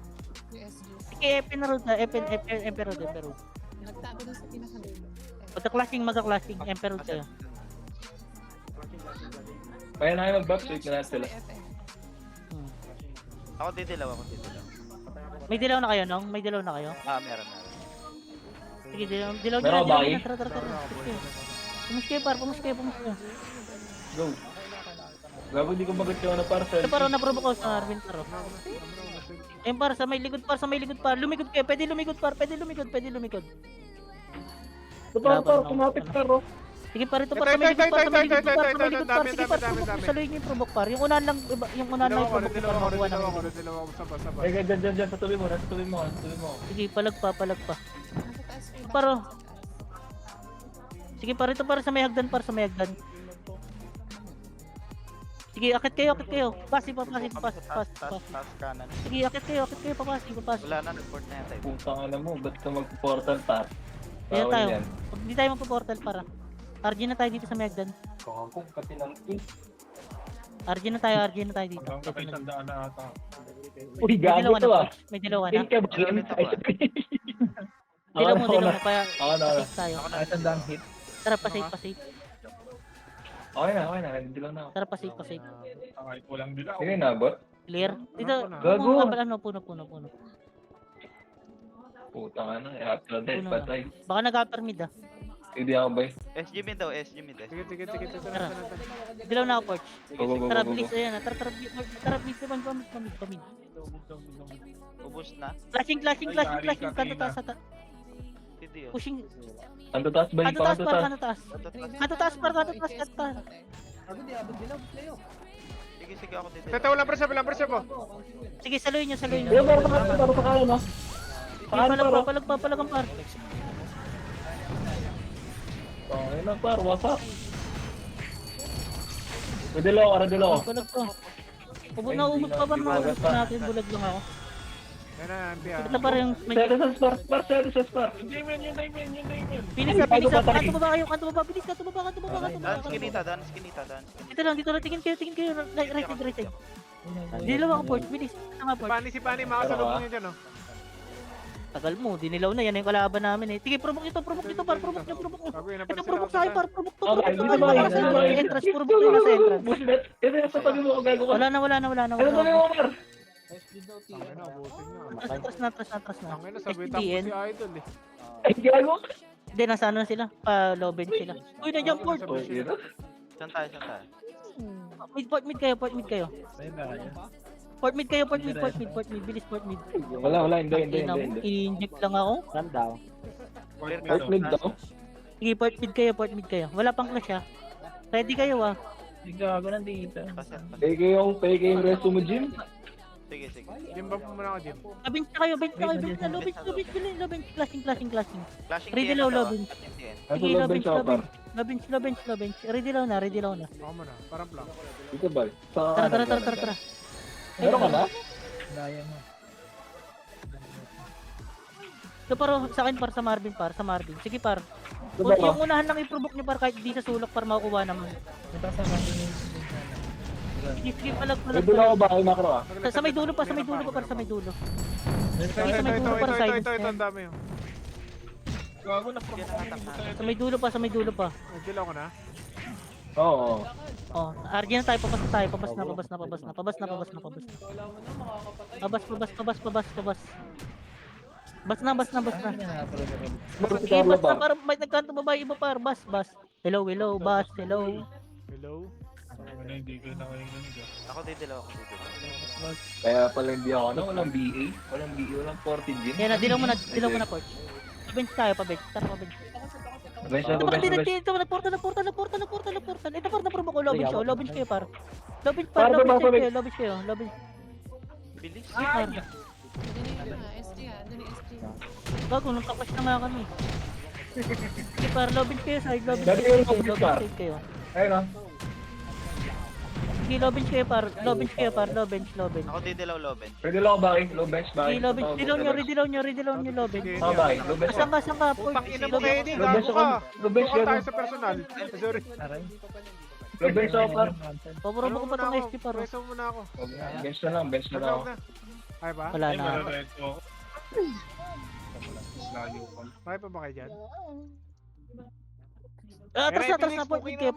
S7: Yung SG.
S5: Sige, Epen na road na. Emperor.
S7: Nagtago dun sa pinakadulo.
S5: Magka-clashing. Emperor kayo.
S2: Kaya na kayo mag-backstreet na natin sila.
S6: Ako didilaw.
S5: May dilaw na kayo, Nong? May dilaw na kayo?
S6: Meron.
S5: Sige, dilaw
S2: Meron
S5: nyo
S2: ba,
S5: na.
S2: eh?
S5: Tara. Pumus kayo, par. Pumus kayo.
S2: Go. Gago, di ko magat yung ano parcel.
S5: Ito, par, naprobo ko sa Arvin, par. Ayun, par, sa may likod, par. Lumikod kayo. Pwede lumikod, par. Pwede lumikod.
S2: Ito par, kumapit par, oh.
S5: Sige, par, ito, par. Sa may likod, par. Sige, par.
S4: Dami.
S5: Saluhin nyo yung probok, par. Yung unahan lang yung probok, par. Makuha na
S4: Dalawa ko, sabay.
S2: Ay, dyan, sa tabi mo.
S5: Sige, palag pa.
S7: Nasa taas may
S5: Paro. Sige, par, ito, par. Sa may hagdan, par. Sige, akit kayo. Pasi.
S6: Taas kanan.
S5: Sige, akit kayo, papasi.
S6: Wala na, nag-port na yata.
S2: Putang ano mo, ba't ka mag-portal par?
S5: Ayan
S2: Bawal
S5: tayo.
S2: yan.
S5: Pag hindi tayo magpo-portal para. RG na tayo dito sa Megdan.
S2: Kung pati ng
S5: RG na tayo dito.
S3: Hanggang kapay sandaan na ata.
S2: Uy,
S5: May
S2: gago
S5: dilaw
S2: to
S5: na,
S2: ah.
S5: may dilaw na.
S2: Pin ka ba?
S5: Dilaw mo, kaya
S2: Ako na.
S5: safe tayo.
S2: Ay, sandang hit.
S5: Tara, pa-safe.
S2: Okay na. Nandilang na ako.
S5: Tara, pa-safe.
S3: Kahit walang dilaw.
S2: Sige, nabot.
S5: Clear? Dito,
S2: Gago.
S5: puno.
S2: Putang ano, after that,
S5: Puno
S2: patay.
S5: Baka nag-upper mid ah.
S2: Hindi ako bay.
S6: SG mid daw.
S4: Sige.
S5: Tara. Dilaw na ako, Porch.
S2: Go.
S5: Tara, bilis, ayan ah. Tara, bilis naman, pamid.
S6: Ubus na.
S5: Flashing. Kanto taas.
S6: Hindi yun.
S5: Pushing.
S2: Kanto taas bay,
S5: Kanto taas,
S2: kanto
S5: par,
S2: taas.
S5: kanto taas. Kanto taas.
S8: Abot di, abot dilaw, dilaw.
S6: Sige ako dito.
S4: Tete, walang presyo po.
S5: Sige, saluhin nyo.
S2: Yo, para sa kanan, no?
S5: Palag ang par.
S2: Okay na par, wasak. Radilo ako.
S5: Palag pa. Umot pa ba
S2: Hindi
S5: na natin? Bulag lang ako.
S4: Yan na, MP ah.
S5: Ito pa rin.
S2: Sedes par.
S3: Hindi men, yun Damien.
S5: Pinis ka. Kanto ba kayo? Kanto ba? Bilis, kanto ba?
S6: Daan skinita.
S5: Dito lang. Tingin kayo. Right side. Dilaw ako, Port. Bilis. Nga, Port.
S4: Si Pani, makasalubong niyo dyan, oh.
S5: Tagal mo. Dinilaw na. Yan yung kalaban namin eh. Sige, probok nyo. Par. Probok nyo.
S4: Bago yun na
S5: Ito,
S4: pala
S5: probok sa akin, par. Probok to.
S2: Okay, dito ba?
S5: Entrance. Probok to nasa entrance.
S2: Business. Ito yung sa tabi mo ko gago ka.
S5: Wala na.
S2: Ano tabi mo, par?
S4: Tangin na, abutin niya.
S5: Atras na.
S4: Tangin na, sabitan ko si Idol eh.
S2: Ay, gago.
S5: Hindi, nasa ano sila? Pa-loben sila. Uy, nandiyan, Port.
S2: Oh, yun.
S6: Saan tayo?
S5: Mid kayo. Port mid. Bilis, Port mid.
S2: Wala, hindi.
S5: I-inject lang ako.
S2: First mid daw.
S5: Sige, port mid kayo. Wala pang clash ah. Ready kayo ah.
S1: Gago nandito.
S2: Peke yung resto mo, Jim.
S6: Sige.
S4: Jim, bump mo muna ako, Jim.
S5: Bench na kayo. Bench. Clashing.
S6: Flashing
S5: Ready
S6: TN
S5: low,
S6: na
S5: low bench.
S2: Nasa
S5: Sige,
S2: low bench ako, par.
S5: Low bench. Ready low na.
S4: Ako muna, parang plan.
S2: Dito ba?
S5: Tara.
S2: Meron ka na?
S1: Daya mo.
S5: Ito paro sa akin par sa Marvin. Sige par.
S2: Ito ba?
S5: Yung unahan lang i-provoke niyo par kahit di sa sulok par makukuha naman.
S1: Ito sa natin yung
S5: Sige, palag.
S2: Pwede lang ako ba? Ay, macro ah.
S5: Sa may dulo pa, sa may dulo.
S4: Ito, ang dami yun.
S3: Gago na promote.
S5: Sa may dulo pa.
S4: Nag-kill ako na.
S2: Oo.
S5: Oh, RG na tayo, pabas na tayo. Pabas na.
S8: Wala mo na, makakapatay.
S5: Bas na.
S2: Bakit si
S5: Sige,
S2: Carlo
S5: bas na
S2: ba?
S5: para may nagkanto babae iba par. Bas. Hello, bas. Hello.
S4: Hello?
S3: Hindi ko na kayo naniga.
S6: Ako didilaw.
S2: Kaya pala hindi ako na. Walang BA. Walang 40 Jim.
S5: Yan na, dilaw mo na coach. Pa-bench tayo, pa-bench. Tara, pa-bench.
S2: Bench
S5: Ito pa,
S2: na.
S5: dito, nagportal. Ito par, naprobo ko, low bench kayo par. Low bench
S2: Par,
S5: kayo,
S2: par,
S5: low bench kayo.
S6: Bilis.
S5: Sige par.
S7: Doon yung SG ah. Doon yung SG.
S5: Bago, nung kapas na nga kami. Sige par, low bench kayo, side, low bench
S2: Dati
S5: kayo.
S2: yung low bench, par. Ayun ah.
S5: Sige, low bench kayo par. Low bench.
S6: Ako didilaw loben.
S2: Pwede lang ako bakit? Low bench bakit?
S5: Sige, low bench. Dilaw nyo, low bench.
S2: Ah, bakit? Low bench.
S5: Saan ka?
S4: Putang ina mo kayo din,
S2: Low bench
S4: gago
S2: ako.
S4: ka.
S2: Low bench
S4: Doon
S2: yun.
S4: tayo sa personal. Sorry.
S1: Aray.
S2: Low bench ako par.
S5: Paprobo ko pa itong SG par.
S4: Preso muna ako.
S2: Bench na lang ako.
S4: Ay ba?
S5: Wala
S3: Ay,
S5: na.
S3: malareto ako. Layo pa.
S4: Kaya pa ba kayo dyan?
S5: Atras na. Port mid kayo.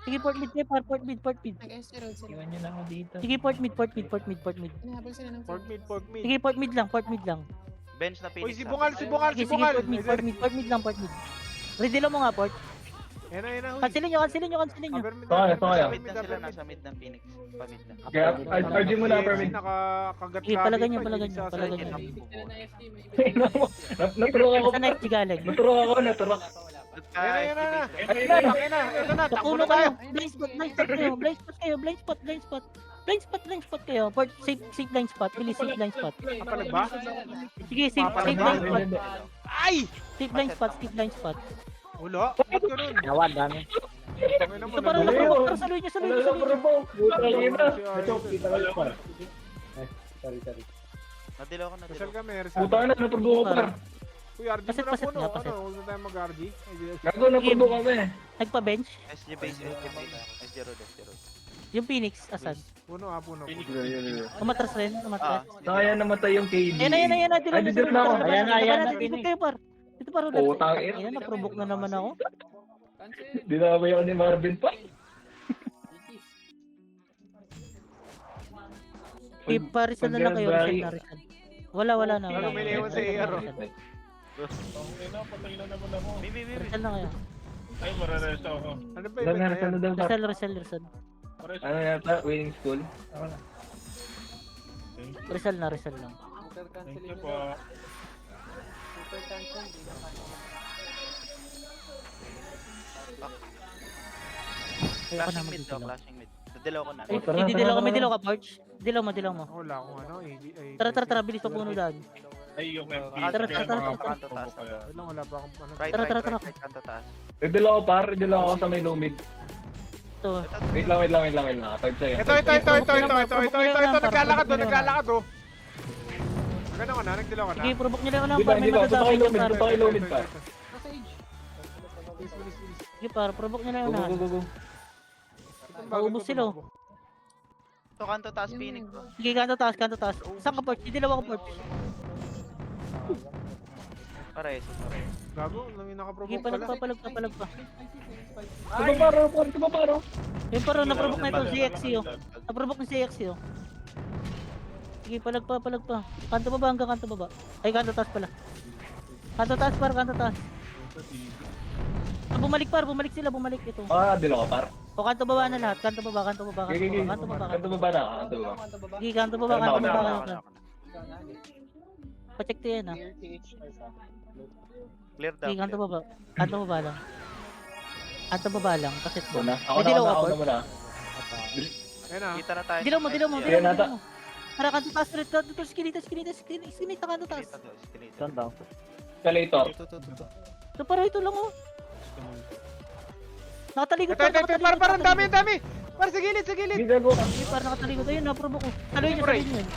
S5: Sige, port mid kayo par. Port mid.
S7: Nag-SG road sila.
S1: Iwan nyo na ako dito.
S5: Sige, port mid.
S7: Hinahabol sila ng
S4: Pork meat.
S5: Sige, port mid lang.
S6: Bench na
S4: Uy,
S6: Phoenix.
S4: si Bungal, si Bungal, si
S5: Sige, sige,
S4: Bungal.
S5: port mid lang, port mid. Ready lang mo nga, port.
S4: Yan na, yan na.
S5: Cancelin nyo.
S4: Cover mid
S2: Kaya,
S4: na,
S2: kaya.
S6: Nasa mid na sila, nasa mid ng Phoenix. Pamid na.
S2: Kaya, RG mo na, permit.
S4: Nakakagat
S5: Sige, palagan nyo.
S2: Naturok ako.
S5: Sa next, galag.
S2: Naturok ako, naturok.
S4: Yan na.
S2: Ayun na.
S4: Yan na, ito na, takbo
S5: Tukulo
S4: na tayo.
S5: kayo. Blind spot kayo. Port, safe blind spot. Bilis, safe blind spot.
S4: Papalag ba?
S5: Sige, safe
S4: Papalag
S5: blind
S4: ba?
S5: spot.
S4: Ay!
S5: Safe blind spot.
S4: Ulo, ba't ganun?
S1: Yawan, dami.
S4: Tangin na mo,
S5: Ito parang
S2: Dali,
S5: naprovoke.
S2: oh.
S5: Tara, saluhin nyo.
S2: Wala na, provoke. Puta, ina.
S4: Ito,
S2: kita kayo pa.
S6: Nadilaw ko,
S4: Kasal
S6: nadilaw.
S4: kami,
S2: Puta na, naturbo ko pa.
S4: Uy, RG mo na
S5: Pasit
S4: puno.
S5: nga, pasit.
S4: Ano, huwag na tayo mag-RG.
S2: Gago, naturbo kami.
S5: Nagpa-bench.
S6: SG base, SG road, SG road.
S5: Yung Phoenix, asan?
S4: Puno, puno.
S5: Umatras rin.
S6: Ah,
S2: Kaya namatay yung KD.
S5: Ayan na.
S2: Ay, dito na ako.
S1: Ayan na.
S5: Dito kayo, par. Dito par.
S2: Putang
S5: Ayan, naprovoke na naman ako.
S2: Di na ba ni Marvin pa?
S5: Parisan na lang kayo. Reset na reset. Wala na.
S4: Ano, may naiwan sa AR, oh.
S3: Patay na naman ako.
S5: Reset na kayo.
S3: Ay, mararest ako.
S4: Ano ba
S2: Ilan
S4: yun?
S2: na daw ba?
S5: Resell.
S2: Ano yata, winning school?
S5: Resell na lang.
S3: Thank you po.
S8: Super cancel, di na kaya.
S5: Kaya ko na
S6: Flashing mid daw,
S5: magdidilaw.
S6: flashing mid. Nadilaw ko na.
S5: Ay,
S2: tara,
S5: hindi dilaw ka, may
S2: tara.
S5: dilaw ka, Parch. Dilaw mo.
S4: Wala akong ano,
S5: Tara, bilis pa puno daan.
S3: Ay, yung FP.
S5: Tara.
S6: Kanto taas.
S4: Wala pa akong ano.
S6: Right,
S5: Tara.
S6: right, kanto taas.
S2: Ready lang ako par, ready lang ako sa may low mid.
S5: Ito.
S2: Wait lang. Type sa'yo.
S4: Ito, naglalakad oh. Maganda ka na, nagdilaw ka na.
S5: Sige, provoke nyo lang ako ng
S2: Di ba,
S5: par. May
S2: di ba? Punta
S5: madadami
S2: kayo low
S5: yung
S2: mid,
S5: par.
S2: punta kayo low mid par.
S8: Nasa age.
S5: Sige, par. Provoke nyo lang
S2: Go,
S5: ako.
S2: go.
S5: Maubos sila, oh.
S6: Ito, kanto taas, Phoenix.
S5: Sige, kanto taas. Saan ka, Parch? Dilaw ako, Parch.
S6: Pares.
S4: Gago, nang
S5: Sige,
S4: nakaprovoke pala.
S5: palag pa.
S2: Ito ba paro?
S5: Yung paro, naprovoke na ito, CXC, oh. Naprovoke na CXC, oh. Sige, palag pa. Kanto baba hanggang kanto baba. Ay, kanto taas pala. Kanto taas. Ah, bumalik sila, ito.
S2: Di lang ako par.
S5: O, kanto baba na lahat, kanto baba.
S2: Kanto baba na, kanto baba.
S5: Sige, kanto baba.
S2: Ako na.
S5: Pa-check to yan, ah.
S6: Clear down.
S5: Sige, kanto baba lang. Kanto baba lang, kasi ito.
S2: Ako na,
S5: May dilaw ka,
S2: ako
S5: Port?
S2: muna.
S4: Ayan na.
S6: Kita na tayo.
S5: Dilaw mo.
S2: Ayan, nata.
S5: Tara, kanto taas, dito, skinita, kanto taas.
S1: Sundown.
S2: Escalator.
S5: Ito, paro, ito lang, oh. Nakatalikod,
S4: Ito, parang dami. Para sa gilid.
S2: Hindi gago.
S5: Sige, parang nakatalikod. Ayun, naprobo ko. Saluhin nyo yun.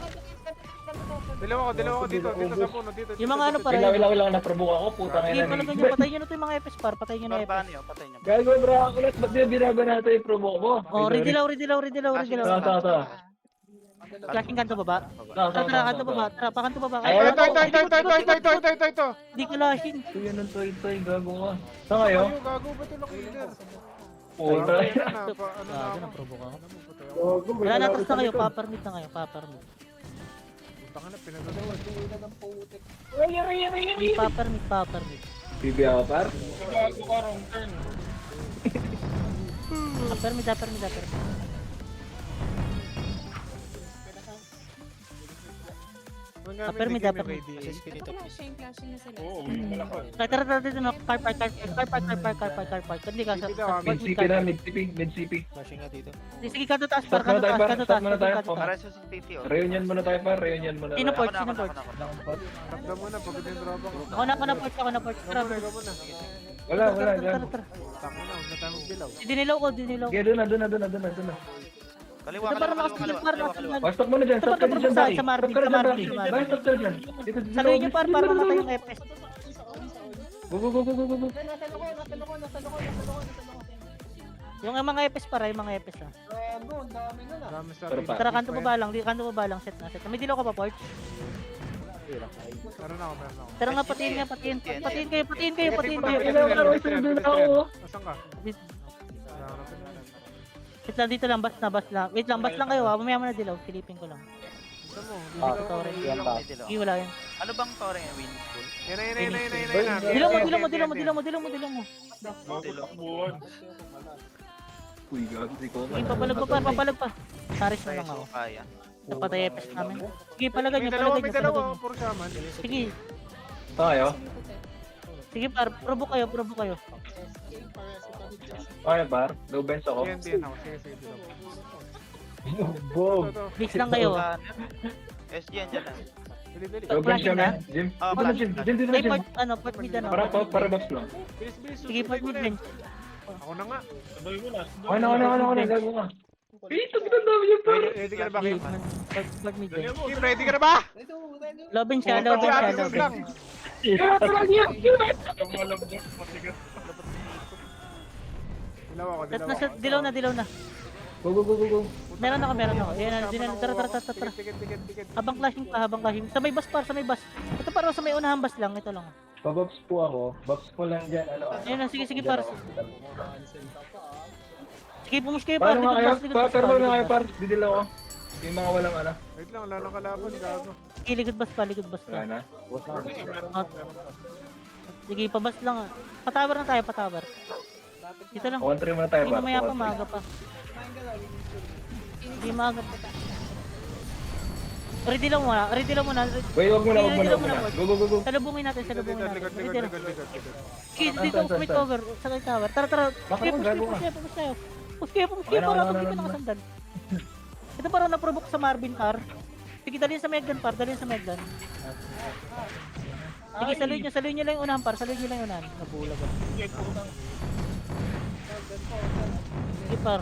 S4: Dilaw ako dito sa puno, dito.
S5: Yung mga ano pa rin.
S2: Ilang naprovoke ako, putang
S5: Sige,
S2: ina.
S5: palagan nyo. Patayin nyo na ito yung mga FS par. Patayin nyo na FS.
S6: Paano yun? Patay niyo.
S2: Gago, bro, ako ulit. Ba't di binago natin yung provoke mo?
S5: Oh, redilaw.
S2: Ta.
S5: Flashing kanto baba. Tara, kanto baba. Tara, pakanto baba.
S4: Ito.
S5: Hindi ka lashing.
S2: Ito yun ang toy, gago ka. Saan kayo?
S4: Gago ba ito lang leader?
S2: Puta.
S5: Gago, naprobo ka. Wala natas na kayo. Papermit na kayo.
S4: Taka na, pinagagawa.
S5: Papermit.
S2: Bibi ako par.
S3: Gago ka, wrong turn.
S5: Papermit.
S7: Flashing na sila.
S3: Oo, uwi na ako.
S5: Tara, dito na. Car park. Hindi ka sa
S2: Mid-CP.
S5: sige, kanto taas.
S2: Start muna tayo.
S6: Para sa CCTV, oh.
S2: Reunion muna tayo par,
S5: Sino port?
S6: Ako na.
S4: Ramdam mo na, pagod yung dropa ko.
S5: Ako na port. Tara,
S4: Ramdam mo na.
S2: Wala, dyan.
S5: Tara.
S4: Taka na, huwag na tayo magdilaw.
S5: Dinilaw ko.
S2: Okay, doon na.
S6: Kaliwa,
S5: Ito para makasilag para makasilag.
S2: Stop muna dyan, stop ka dyan, Dai.
S5: Sa Marvin,
S2: Stop ka
S5: sa
S2: dyan,
S5: Marvin.
S2: Dai. Dai, stop ka dyan. Dito.
S5: Saluhin nyo para mamatay yung FS.
S2: Go.
S5: Yung mga FS para, yung mga FS ah.
S8: Gago, ang dami nun ah.
S4: Dami sa
S2: Pero pa-
S5: Tara, kanto baba lang, set na. May dilaw ka pa, Port?
S4: Meron ako.
S5: Tara nga, patiin kayo.
S2: Doon ako.
S4: Asan ka?
S5: Wait lang, dito lang, bas lang. Wait lang, bas lang kayo ha. Mamaya mo na dilaw, silipin ko lang.
S4: Gusto mo?
S5: Ito rin.
S6: Hindi,
S5: Sige, wala yan.
S6: Ano bang tore yung winning school?
S4: Yan na, yan na, yan na, yan na, yan na.
S5: Dilaw mo,
S4: Yan,
S5: dilaw mo,
S4: yan,
S5: dilaw mo,
S4: yan,
S5: dilaw mo, dilaw mo, dilaw mo.
S3: Makutakbuhan.
S2: Uy, gabi si Conan.
S5: Sige, papalag pa, papalag pa. Saris na
S6: Kaya
S5: lang ako.
S6: so kaya.
S5: Napatay EPS namin. Sige, palagan
S4: May
S5: nyo,
S4: dalawa,
S5: palagan
S4: may
S5: nyo,
S4: dalawa.
S5: palagan nyo.
S4: Puro shaman.
S5: Sige,
S2: Tayo?
S5: sige par, provoke kayo, provoke kayo.
S2: Okay, bar. Low bench ako.
S4: Yan din ako. Sige, sige.
S2: Boom.
S4: Ito, ito.
S5: Mix lang kayo.
S6: SG yan lang.
S4: Dali, dali.
S2: Low bench
S5: Flashing
S2: kami.
S5: na?
S2: Jim.
S6: Ah,
S2: Ano, Jim? Jim, dito na,
S5: Ay,
S2: Jim.
S5: part mid ano.
S2: Para buffs lang.
S4: Bilis, bilis.
S5: Sige, part mid bench.
S4: Ako na nga.
S3: Sabay mo na.
S2: Okay na. Gago ka. Eh, ito pinandami yung par.
S4: Ready ka na ba, Kim?
S5: Part mid
S3: Dali
S5: bench.
S3: mo.
S4: Kim, ready ka na ba?
S5: Low bench siya, low bench siya, low bench.
S4: lang.
S3: Ang malambot, matigas.
S4: Dilaw ako,
S5: That's
S4: dilaw
S5: na,
S4: ako.
S5: dilaw na.
S2: Go.
S5: Meron ako. Ayan na, tara.
S4: Ticket.
S5: Habang clashing pa, habang clashing. Sa may bus par, sa may bus. Ito parang sa may unahang bus lang, ito lang.
S2: Pabuffs po ako. Buffs ko lang dyan. Ano?
S5: Ayun na, sige par. Sige, pumus kayo par,
S2: Paano nga kayo?
S5: likod bus
S2: Pero
S5: pa.
S2: na kayo par. Didil ako. Yung mga walang ano.
S4: Wait lang, wala nang kalaban, gago.
S5: Sige, likod bus pa.
S2: Wala na.
S5: Sige, pabas lang. Patower na tayo, patower. Dito lang.
S2: On 3 muna tayo
S5: Ay,
S2: par.
S5: mamaya pa, maaga pa. Hindi maaga pa. Ready lang muna.
S2: Wait, wag muna. Go.
S5: Salubungin natin.
S4: Likod,
S5: Ready lang.
S4: likod.
S5: Sige, dito,
S2: Saan?
S5: may cover. Sa tower. Tara.
S2: Baka
S5: Sige,
S2: gago ka.
S5: push kayo. Push kayo
S2: Okay na,
S5: para
S2: wala,
S5: hindi
S2: wala,
S5: ka
S2: wala.
S5: nakasandal. Ito parang na-provoke sa Marvin par. Sige, dalhin sa Megdan par. Sige, saluhin nyo lang yung unahan par. Nabulag ako. Sige par.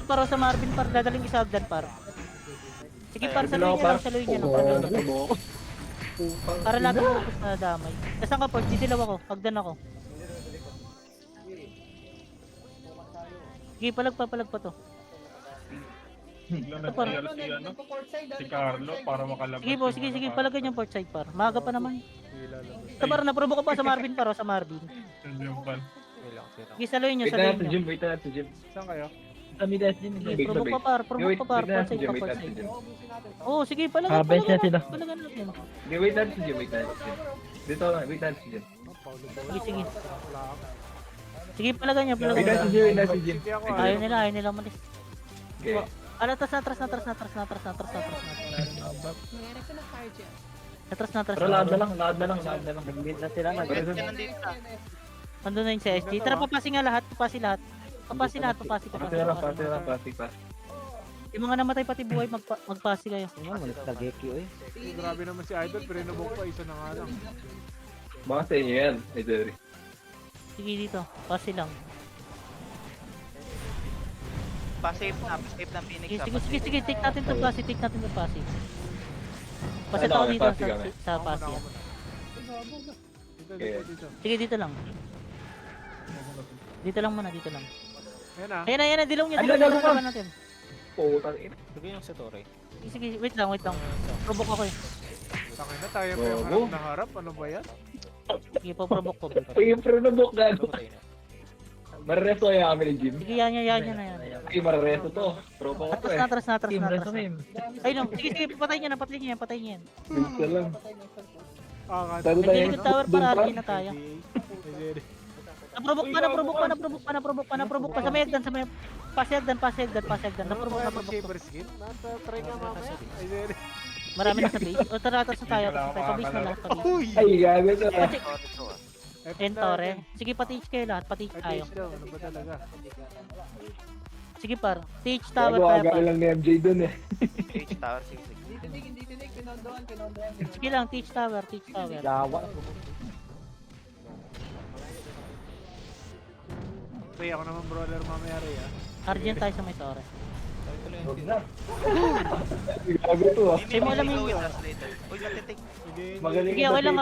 S5: Para sa Marvin par, dadaling isa Agdan par. Sige par, saluhin nyo lang. Para lahat ng focus na damay. Nasaan ka par? Didilaw ako. Agdan ako. Sige, palag pa to.
S3: Biglang
S5: Ito par.
S3: nag-CR si Carlo para makalabas.
S5: Sige po, sige. Palagan yung port side par. Maaga pa naman. Ito par, naprovoke ko pa sa Marvin par. Sa Marvin.
S3: Yung pan.
S5: Sige, saluhin nyo.
S2: Wait na natin, Jim.
S4: Saan kayo?
S1: Sa midas din.
S5: Sige, provoke pa par. Port side. Oo, sige, palagan
S1: Bench na sila.
S5: Palagan natin.
S2: Wait natin si Jim. Dito, wait natin si Jim.
S5: Sige. Sige, palagan nyo.
S2: Wait natin si Jim.
S4: Sige ako,
S5: Ayaw nila malis.
S2: Okay.
S5: Atras.
S7: Nangyari ko na fire gel.
S5: Atras.
S2: Pero lahat na lang.
S1: Nag-lead na sila.
S6: Nandito na.
S5: Andun na yung CSG. Tara, papasi lahat. Papasi.
S2: Pati lang.
S5: Yung mga namatay pati buhay, magpasi kayo.
S4: Grabe naman si Idol, pero inubok pa, isa na nga lang.
S2: Mga sa inyo yan. Ay, sorry.
S5: Sige dito, pasi lang.
S6: Pa-save na Phoenix.
S5: Sige, take natin to pasi. Pasit
S2: Ano,
S5: ako
S2: may
S5: dito
S2: pasi kami.
S5: sa pasi.
S4: Dito.
S5: Sige, dito lang. Dito lang muna.
S4: Ayan na.
S5: Ayan na, dilaw niya.
S2: Ano, gago ka?
S5: Natin.
S2: Putang ina.
S5: Sige, wait lang. Provoke ako eh.
S4: Takin na, tayo pa yung
S2: Bobo.
S4: harap na harap. Ano ba yan?
S5: Sige, provoke ko.
S2: Pag-yung pro na book, gago. Mareresto kaya kami ni Jim.
S5: Sige, yan na yan.
S2: Okay, mareresto to. Tropa ko to eh.
S5: Atras na.
S1: Team, resto team.
S5: Ay, no. Sige, patayin niya.
S2: Gusto lang.
S4: Ah,
S2: Tado
S5: May
S2: tayo.
S5: delicate tower para RP na tayo.
S4: Sige.
S5: Naprovoke pa. Sa may hagdan. Pasi hagdan. Naprovoke
S4: Ano ba
S5: to.
S4: Shaper skin? Try ka mamaya. Ay, sige.
S5: Marami na sa base. O tara, atras na tayo. Pa-base na lang.
S4: Uy!
S2: Ay, gago to ah.
S5: Entore. Sige, pati kayo lahat. Pati tayo.
S4: Ano ba talaga?
S5: Sige par. Teach tower
S2: Gago,
S5: tayo
S2: aga
S5: par.
S2: lang ni MJ dun eh.
S6: H tower, sige.
S8: Hindi tinig, pinondohan.
S5: Sige lang, teach tower.
S4: Ray, ako naman brawler mamaya Ray ah.
S5: Argent tayo sa may tore.
S2: Gago to ah.
S5: Hindi mo alam yun.
S6: Uy, matitik.
S4: Sige.
S2: Magaling
S5: Sige, okay lang.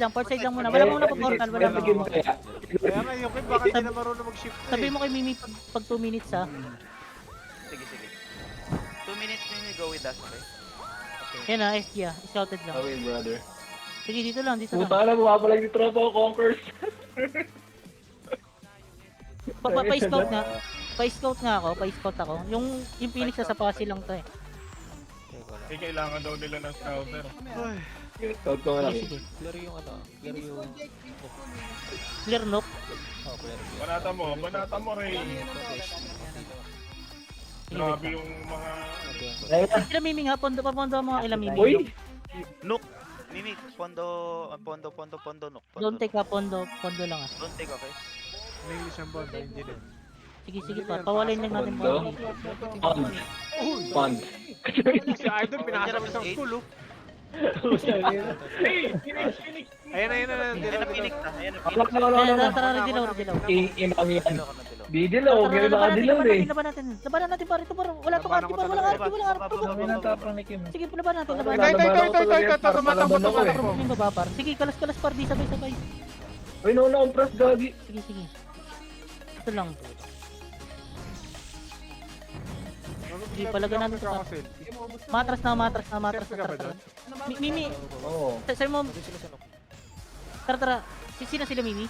S5: Port side lang muna. Wala muna pag-portal.
S4: Kaya nga yung kid, baka di na marunong mag-shift to
S5: Sabi
S4: eh.
S5: mo kay Mimi pag 2 minutes ha.
S6: Sige. 2 minutes Mimi, go with us, okay?
S5: Yan ha, SG ha. Scouted lang.
S2: Okay, brother.
S5: Sige, dito lang.
S2: Puta na, bumapalag yung tropa ko, Conquers.
S5: Pa-scout nga ako. Yung Phoenix sa pasi lang to eh.
S3: Eh, kailangan daw nila ng scouter.
S2: Scout ko lang.
S5: Sige, sige.
S9: Clear yung ano, clear yung...
S5: Clear knock.
S9: Oh, clear.
S3: Banata mo, Ray. Grabe yung mga...
S2: Ayun.
S5: Sila miming ha, pondo pa pondo mga ilang miming.
S2: Uy!
S6: Nook. Mimi, pondo, nook.
S5: Don't take ha, pondo lang ha.
S6: Don't take, okay?
S4: May isang bond, engineer.
S5: Sige, sige pa, pawalin lang natin
S2: Pondo.
S5: pondo.
S2: Pond.
S4: Si Idol, pinakasama isang school, oh.
S3: Hey! Phoenix!
S4: Ayan,
S6: Ayan na Phoenix na. Ayan na
S2: Aklak
S6: Phoenix.
S2: na
S5: Ayan,
S2: na.
S5: tara, dilaw.
S2: Imang yan.
S6: Dilo ka na, dilo.
S2: Di dilaw. Ganyan baka dilaw eh.
S5: Labanan natin par, ito par. Wala pa
S4: Labanan
S5: karti
S4: ko
S5: par, wala
S4: talaga.
S5: karti, wala karti.
S1: Kami nang tapang ni Kim.
S5: Sige, laban natin, laban
S4: Ito,
S5: natin.
S4: tumatakbo.
S5: Yung baba par. Sige, kalas par, di sabay-sabay.
S2: Uy, nauna akong press, gagi.
S5: Sige, sige. Ito lang. Sige, palagan natin ito. Matras na. Mimi,
S2: Oo.
S5: sa'yo mo. Tara. Sino sila Mimi?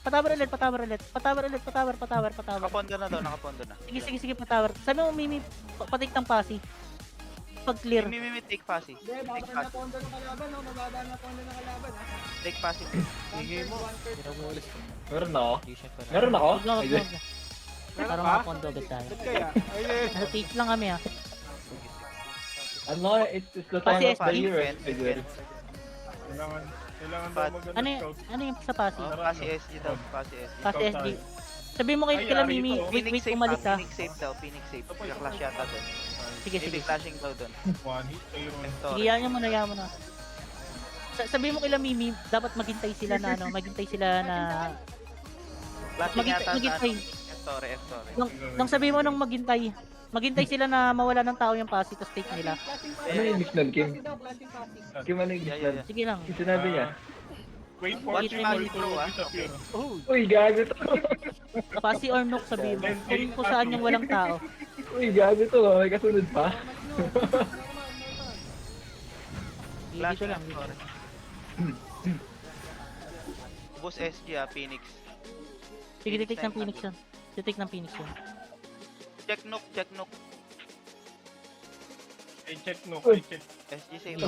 S5: Patawar ulit. Patawar.
S6: Nakapondo na daw, nakapondo na.
S5: Sige, patawar. Sabi mo Mimi, patik ng pasi. Pag clear.
S6: Mimi, take passy.
S8: Hindi, baka na pondo ng kalaban, no? Mababa na pondo ng kalaban, ha?
S6: Take passy.
S4: Hingay mo.
S2: Meron na ako.
S9: Station pa na.
S2: Meron ako.
S5: Huwag na.
S4: Meron
S5: Para
S4: pa?
S5: makapondo agad tayo.
S4: Ba't kaya? Ayun.
S5: Nasa teach lang kami ha.
S2: Ano, it's the
S5: Pasi
S2: time of the
S5: SG?
S2: year. eh.
S3: Kailangan daw maganda scout.
S5: Ano yung sa pasi?
S6: Oh, passy SG daw, passy SG.
S5: Pasi SG. Sabi mo kay
S3: Ay,
S5: kila
S3: yari
S5: Mimi,
S3: ito.
S5: wait, umalis ha.
S6: Phoenix safe daw, Phoenix safe. Clash yata doon.
S5: Sige.
S6: Maybe clashing daw doon.
S3: One hit, ayun.
S5: Sige, yan mo na. Sabi mo kila Mimi, dapat maghintay sila na
S6: Clashing yata sa
S5: maghintay.
S6: F-story.
S5: Nang sabi mo nang maghintay sila na mawala ng tao yung pasi to stake nila.
S2: Ano yung mix nun, Kim?
S8: Flashing passing.
S2: Kim, ano yung mix
S6: Yeah.
S2: nun?
S5: Sige lang.
S2: Yung sinabi niya.
S3: Wait for
S6: Watch
S3: it
S6: Magic
S3: to
S6: Pro, ah.
S3: disappear.
S2: Uy, gago to.
S5: Pasi or nook sabi mo. Kung saan yung walang tao.
S2: Uy, gago to. May kasunod pa.
S5: Dito
S6: Clashing
S5: lang.
S6: F-story. Boss SG Phoenix.
S5: Sige, take ng Phoenix yun. Take ng Phoenix yun.
S6: Check nook.
S3: I check no,
S2: Uy.
S3: I check.
S6: SG safe.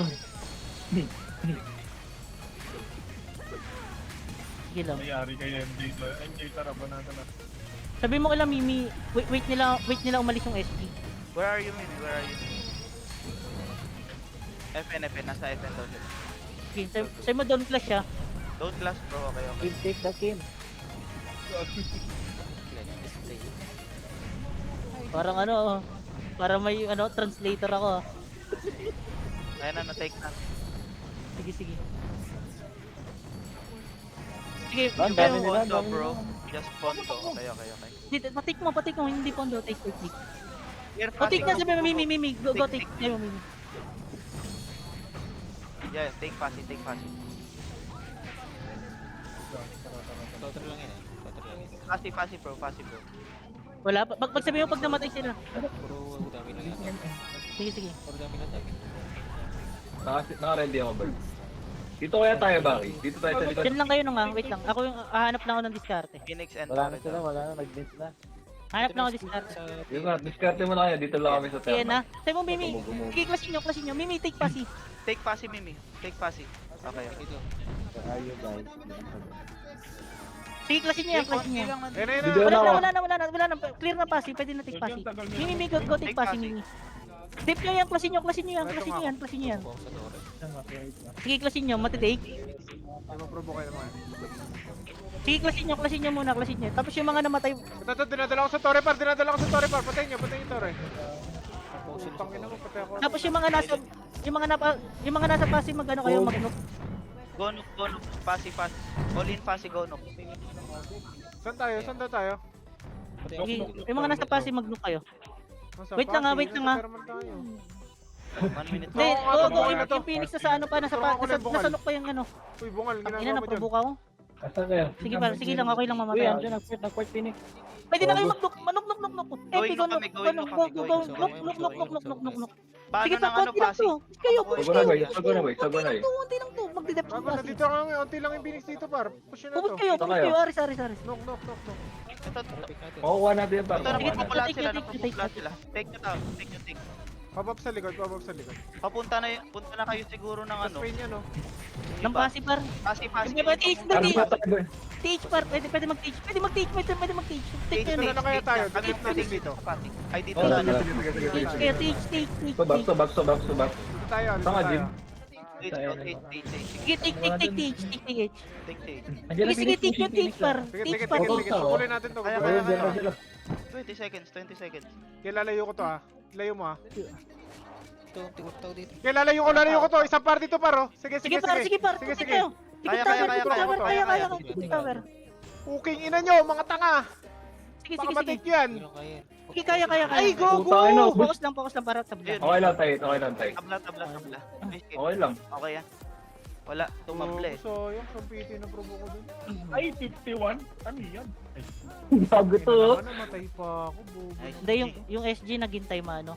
S5: Sige lang.
S3: Mayari kay MJ. MJ, tara, banata na.
S5: Sabi mo kila Mimi, wait nila umalis yung SG.
S6: Where are you, Mimi? FN, nasa FN daw siya.
S5: Sige, sabi mo don't flash ha.
S6: Don't clash bro, okay.
S1: Take the Kim.
S5: Parang parang may translator ako ha.
S6: Ayan na, take na.
S5: Sige. Sige,
S1: Ang dami nila,
S6: Pondo bro. Just pondo. Okay.
S5: patik mo, hindi pondo, take.
S6: Clear
S5: O take na
S6: passing.
S5: sabi mo, Mimi, go take. Sabi mo, Mimi.
S6: Yeah, take passing.
S9: Counter lang yan eh. Counter lang yan.
S6: Passy bro.
S5: Wala, pag sabi mo, pag namatay sila.
S9: Puro dami lang yan.
S5: Sige.
S9: Puro dami lang tayo.
S2: Naka-ready ako, Bird. Dito kaya tayo, Baki. Dito tayo sa likod.
S5: Diyan lang kayo nung wait lang. Ako yung hahanap lang ako ng diskarte.
S6: Phoenix and
S1: Wala na sila, nag-miss na.
S5: Hanap lang ako ng diskarte.
S2: Yun nga, diskarte mo na kayo. Dito lang kami sa
S5: Sige
S2: terma.
S5: na. Sabi mo, Mimi, sige, klasin nyo. Mimi, take pasi.
S6: Take passy, Mimi. Take passy. Okay.
S9: Ito.
S1: Where are you guys?
S5: Sige, klasin nyo yan.
S4: Ayun.
S2: Dito na ako.
S5: Wala na. Clear na pasi, pwede na take pasi. Mimi, go take pasi, Mimi. Tip nyo yan, klasin nyo yan.
S9: Buko sa Torres.
S5: Sige, klasin nyo, matitake.
S4: Ay, maprovoke kayo naman.
S5: Sige, klasin nyo muna. Tapos yung mga namatay,
S4: Ito, dinadala ko sa Torre Par. Patayin nyo Torre. Putang ina mo, patay ako.
S5: tapos yung mga nasa pasi magano kayo magnok.
S6: Go nook. Passy. All in passy, go nook.
S4: Saan tayo?
S5: Sige, yung mga nasa pasi magnok kayo.
S4: Nasa
S5: Wait lang,
S4: Pasig,
S5: wait lang,
S4: nasa Terman tayo.
S6: 1 minute.
S5: Hindi,
S4: bungal na to.
S5: yung Phoenix na sa ano pa, nasa nok pa yung ano.
S4: Uy, bungal,
S5: Ina,
S4: ginagawa mo dyan.
S5: napabuka ko.
S2: Asan kayo?
S5: Sige lang, okay lang
S1: Uy,
S5: mamatay.
S1: andyan, nag-port Phoenix.
S5: Pwede na kayo magnok.
S6: Going
S5: Go,
S6: kami,
S5: go,
S6: going
S5: go,
S6: kami,
S5: go,
S6: going.
S5: nok.
S6: Paano
S5: Sige pa,
S6: ng ano,
S5: konti lang
S6: passy?
S5: to. Kayo, push
S2: Sago na,
S5: kayo.
S2: boy. Sago na, eh.
S5: Konti lang to. Magdidep sa
S4: Bago
S5: pasi.
S4: nandito kami, unti lang yung Phoenix dito, Par. Push nyo na
S5: Pupunta
S4: to.
S5: kayo.
S2: kayo.
S5: Aris.
S4: Knock.
S6: Ito.
S9: Pick natin.
S2: Makukuha natin yung
S6: Ito,
S2: parang.
S5: Sige,
S6: nagpupulat
S5: take.
S6: sila. Take nyo tao. Take nyo.
S4: Pabab sa likod, pabab sa likod.
S6: Punta na kayo siguro ng ano.
S4: Spain yan, no?
S5: Nang pasi par.
S6: Pasi.
S5: TH par. Pwede mag-TH. Pwede mag-TH. Pwede mag-TH. TH
S4: Dito
S5: yun
S4: na lang kaya tayo.
S6: Kami
S4: Dito natin dito.
S6: Ay, dito
S1: Wala,
S6: na.
S1: wala.
S5: TH kaya TH.
S2: Subak.
S4: Dito tayo, dito
S2: Tama, Jim.
S4: tayo.
S5: Sige, TH.
S2: Nandiyan
S5: Sige,
S2: na Phoenix.
S5: TH par.
S4: Sige.
S5: TH par.
S4: Pupulin natin to.
S6: Kaya,
S4: Pupulin
S6: kaya,
S4: natin to.
S6: kaya. 20 seconds.
S4: Kaya lalayo ko to ha. Layo mo ha.
S9: Ito, tao dito.
S4: Kaya lalayo ko to. Isang par dito paro. Sige.
S5: Sige par. Sige.
S6: Kaya.
S5: Tower.
S4: Puking ina nyo, mga tanga.
S5: Sige.
S4: Baka matik yan.
S9: Pero kaya.
S5: Sige, kaya.
S4: Ay, go!
S2: Putang ina,
S5: Focus lang para tabla.
S2: Okay lang tayo.
S6: Tabla.
S2: Okay lang.
S6: Okay yan. Wala, tumable.
S4: So, yung sampiti na probo ko dun.
S3: Ay, 51? Ano yan?
S2: Bago to.
S4: Ano, namatay pa ako, bobo.
S5: Hindi, yung SG naghintay mano.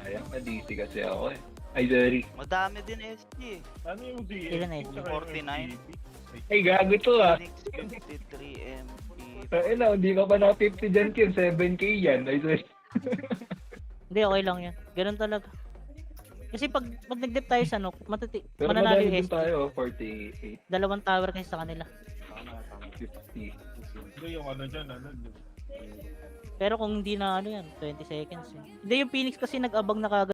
S2: Ayan, na-DC kasi ako eh. Ay, sorry.
S6: Madami din SG.
S3: Ano yung DA?
S5: Ilan na yun?
S6: 49.
S2: Ay, gago to ah.
S6: Phoenix 53 MP.
S2: Ay, na, hindi ka pa na 50 dyan, Kim. 7K yan. Ay, sorry.
S5: Hindi, okay lang yan. Ganun talaga. Kasi pag nag-dip tayo sa Nook,
S2: Pero
S5: mananalo
S2: madami
S5: yung
S2: din
S5: SG.
S2: tayo, 48,
S5: Dalawang tower kasi sa kanila.
S2: 50.
S3: Hindi yung ano dyan, ano.
S5: Pero kung hindi na ano yan, 20 seconds. Hindi yung Phoenix kasi nag-abang na kagad.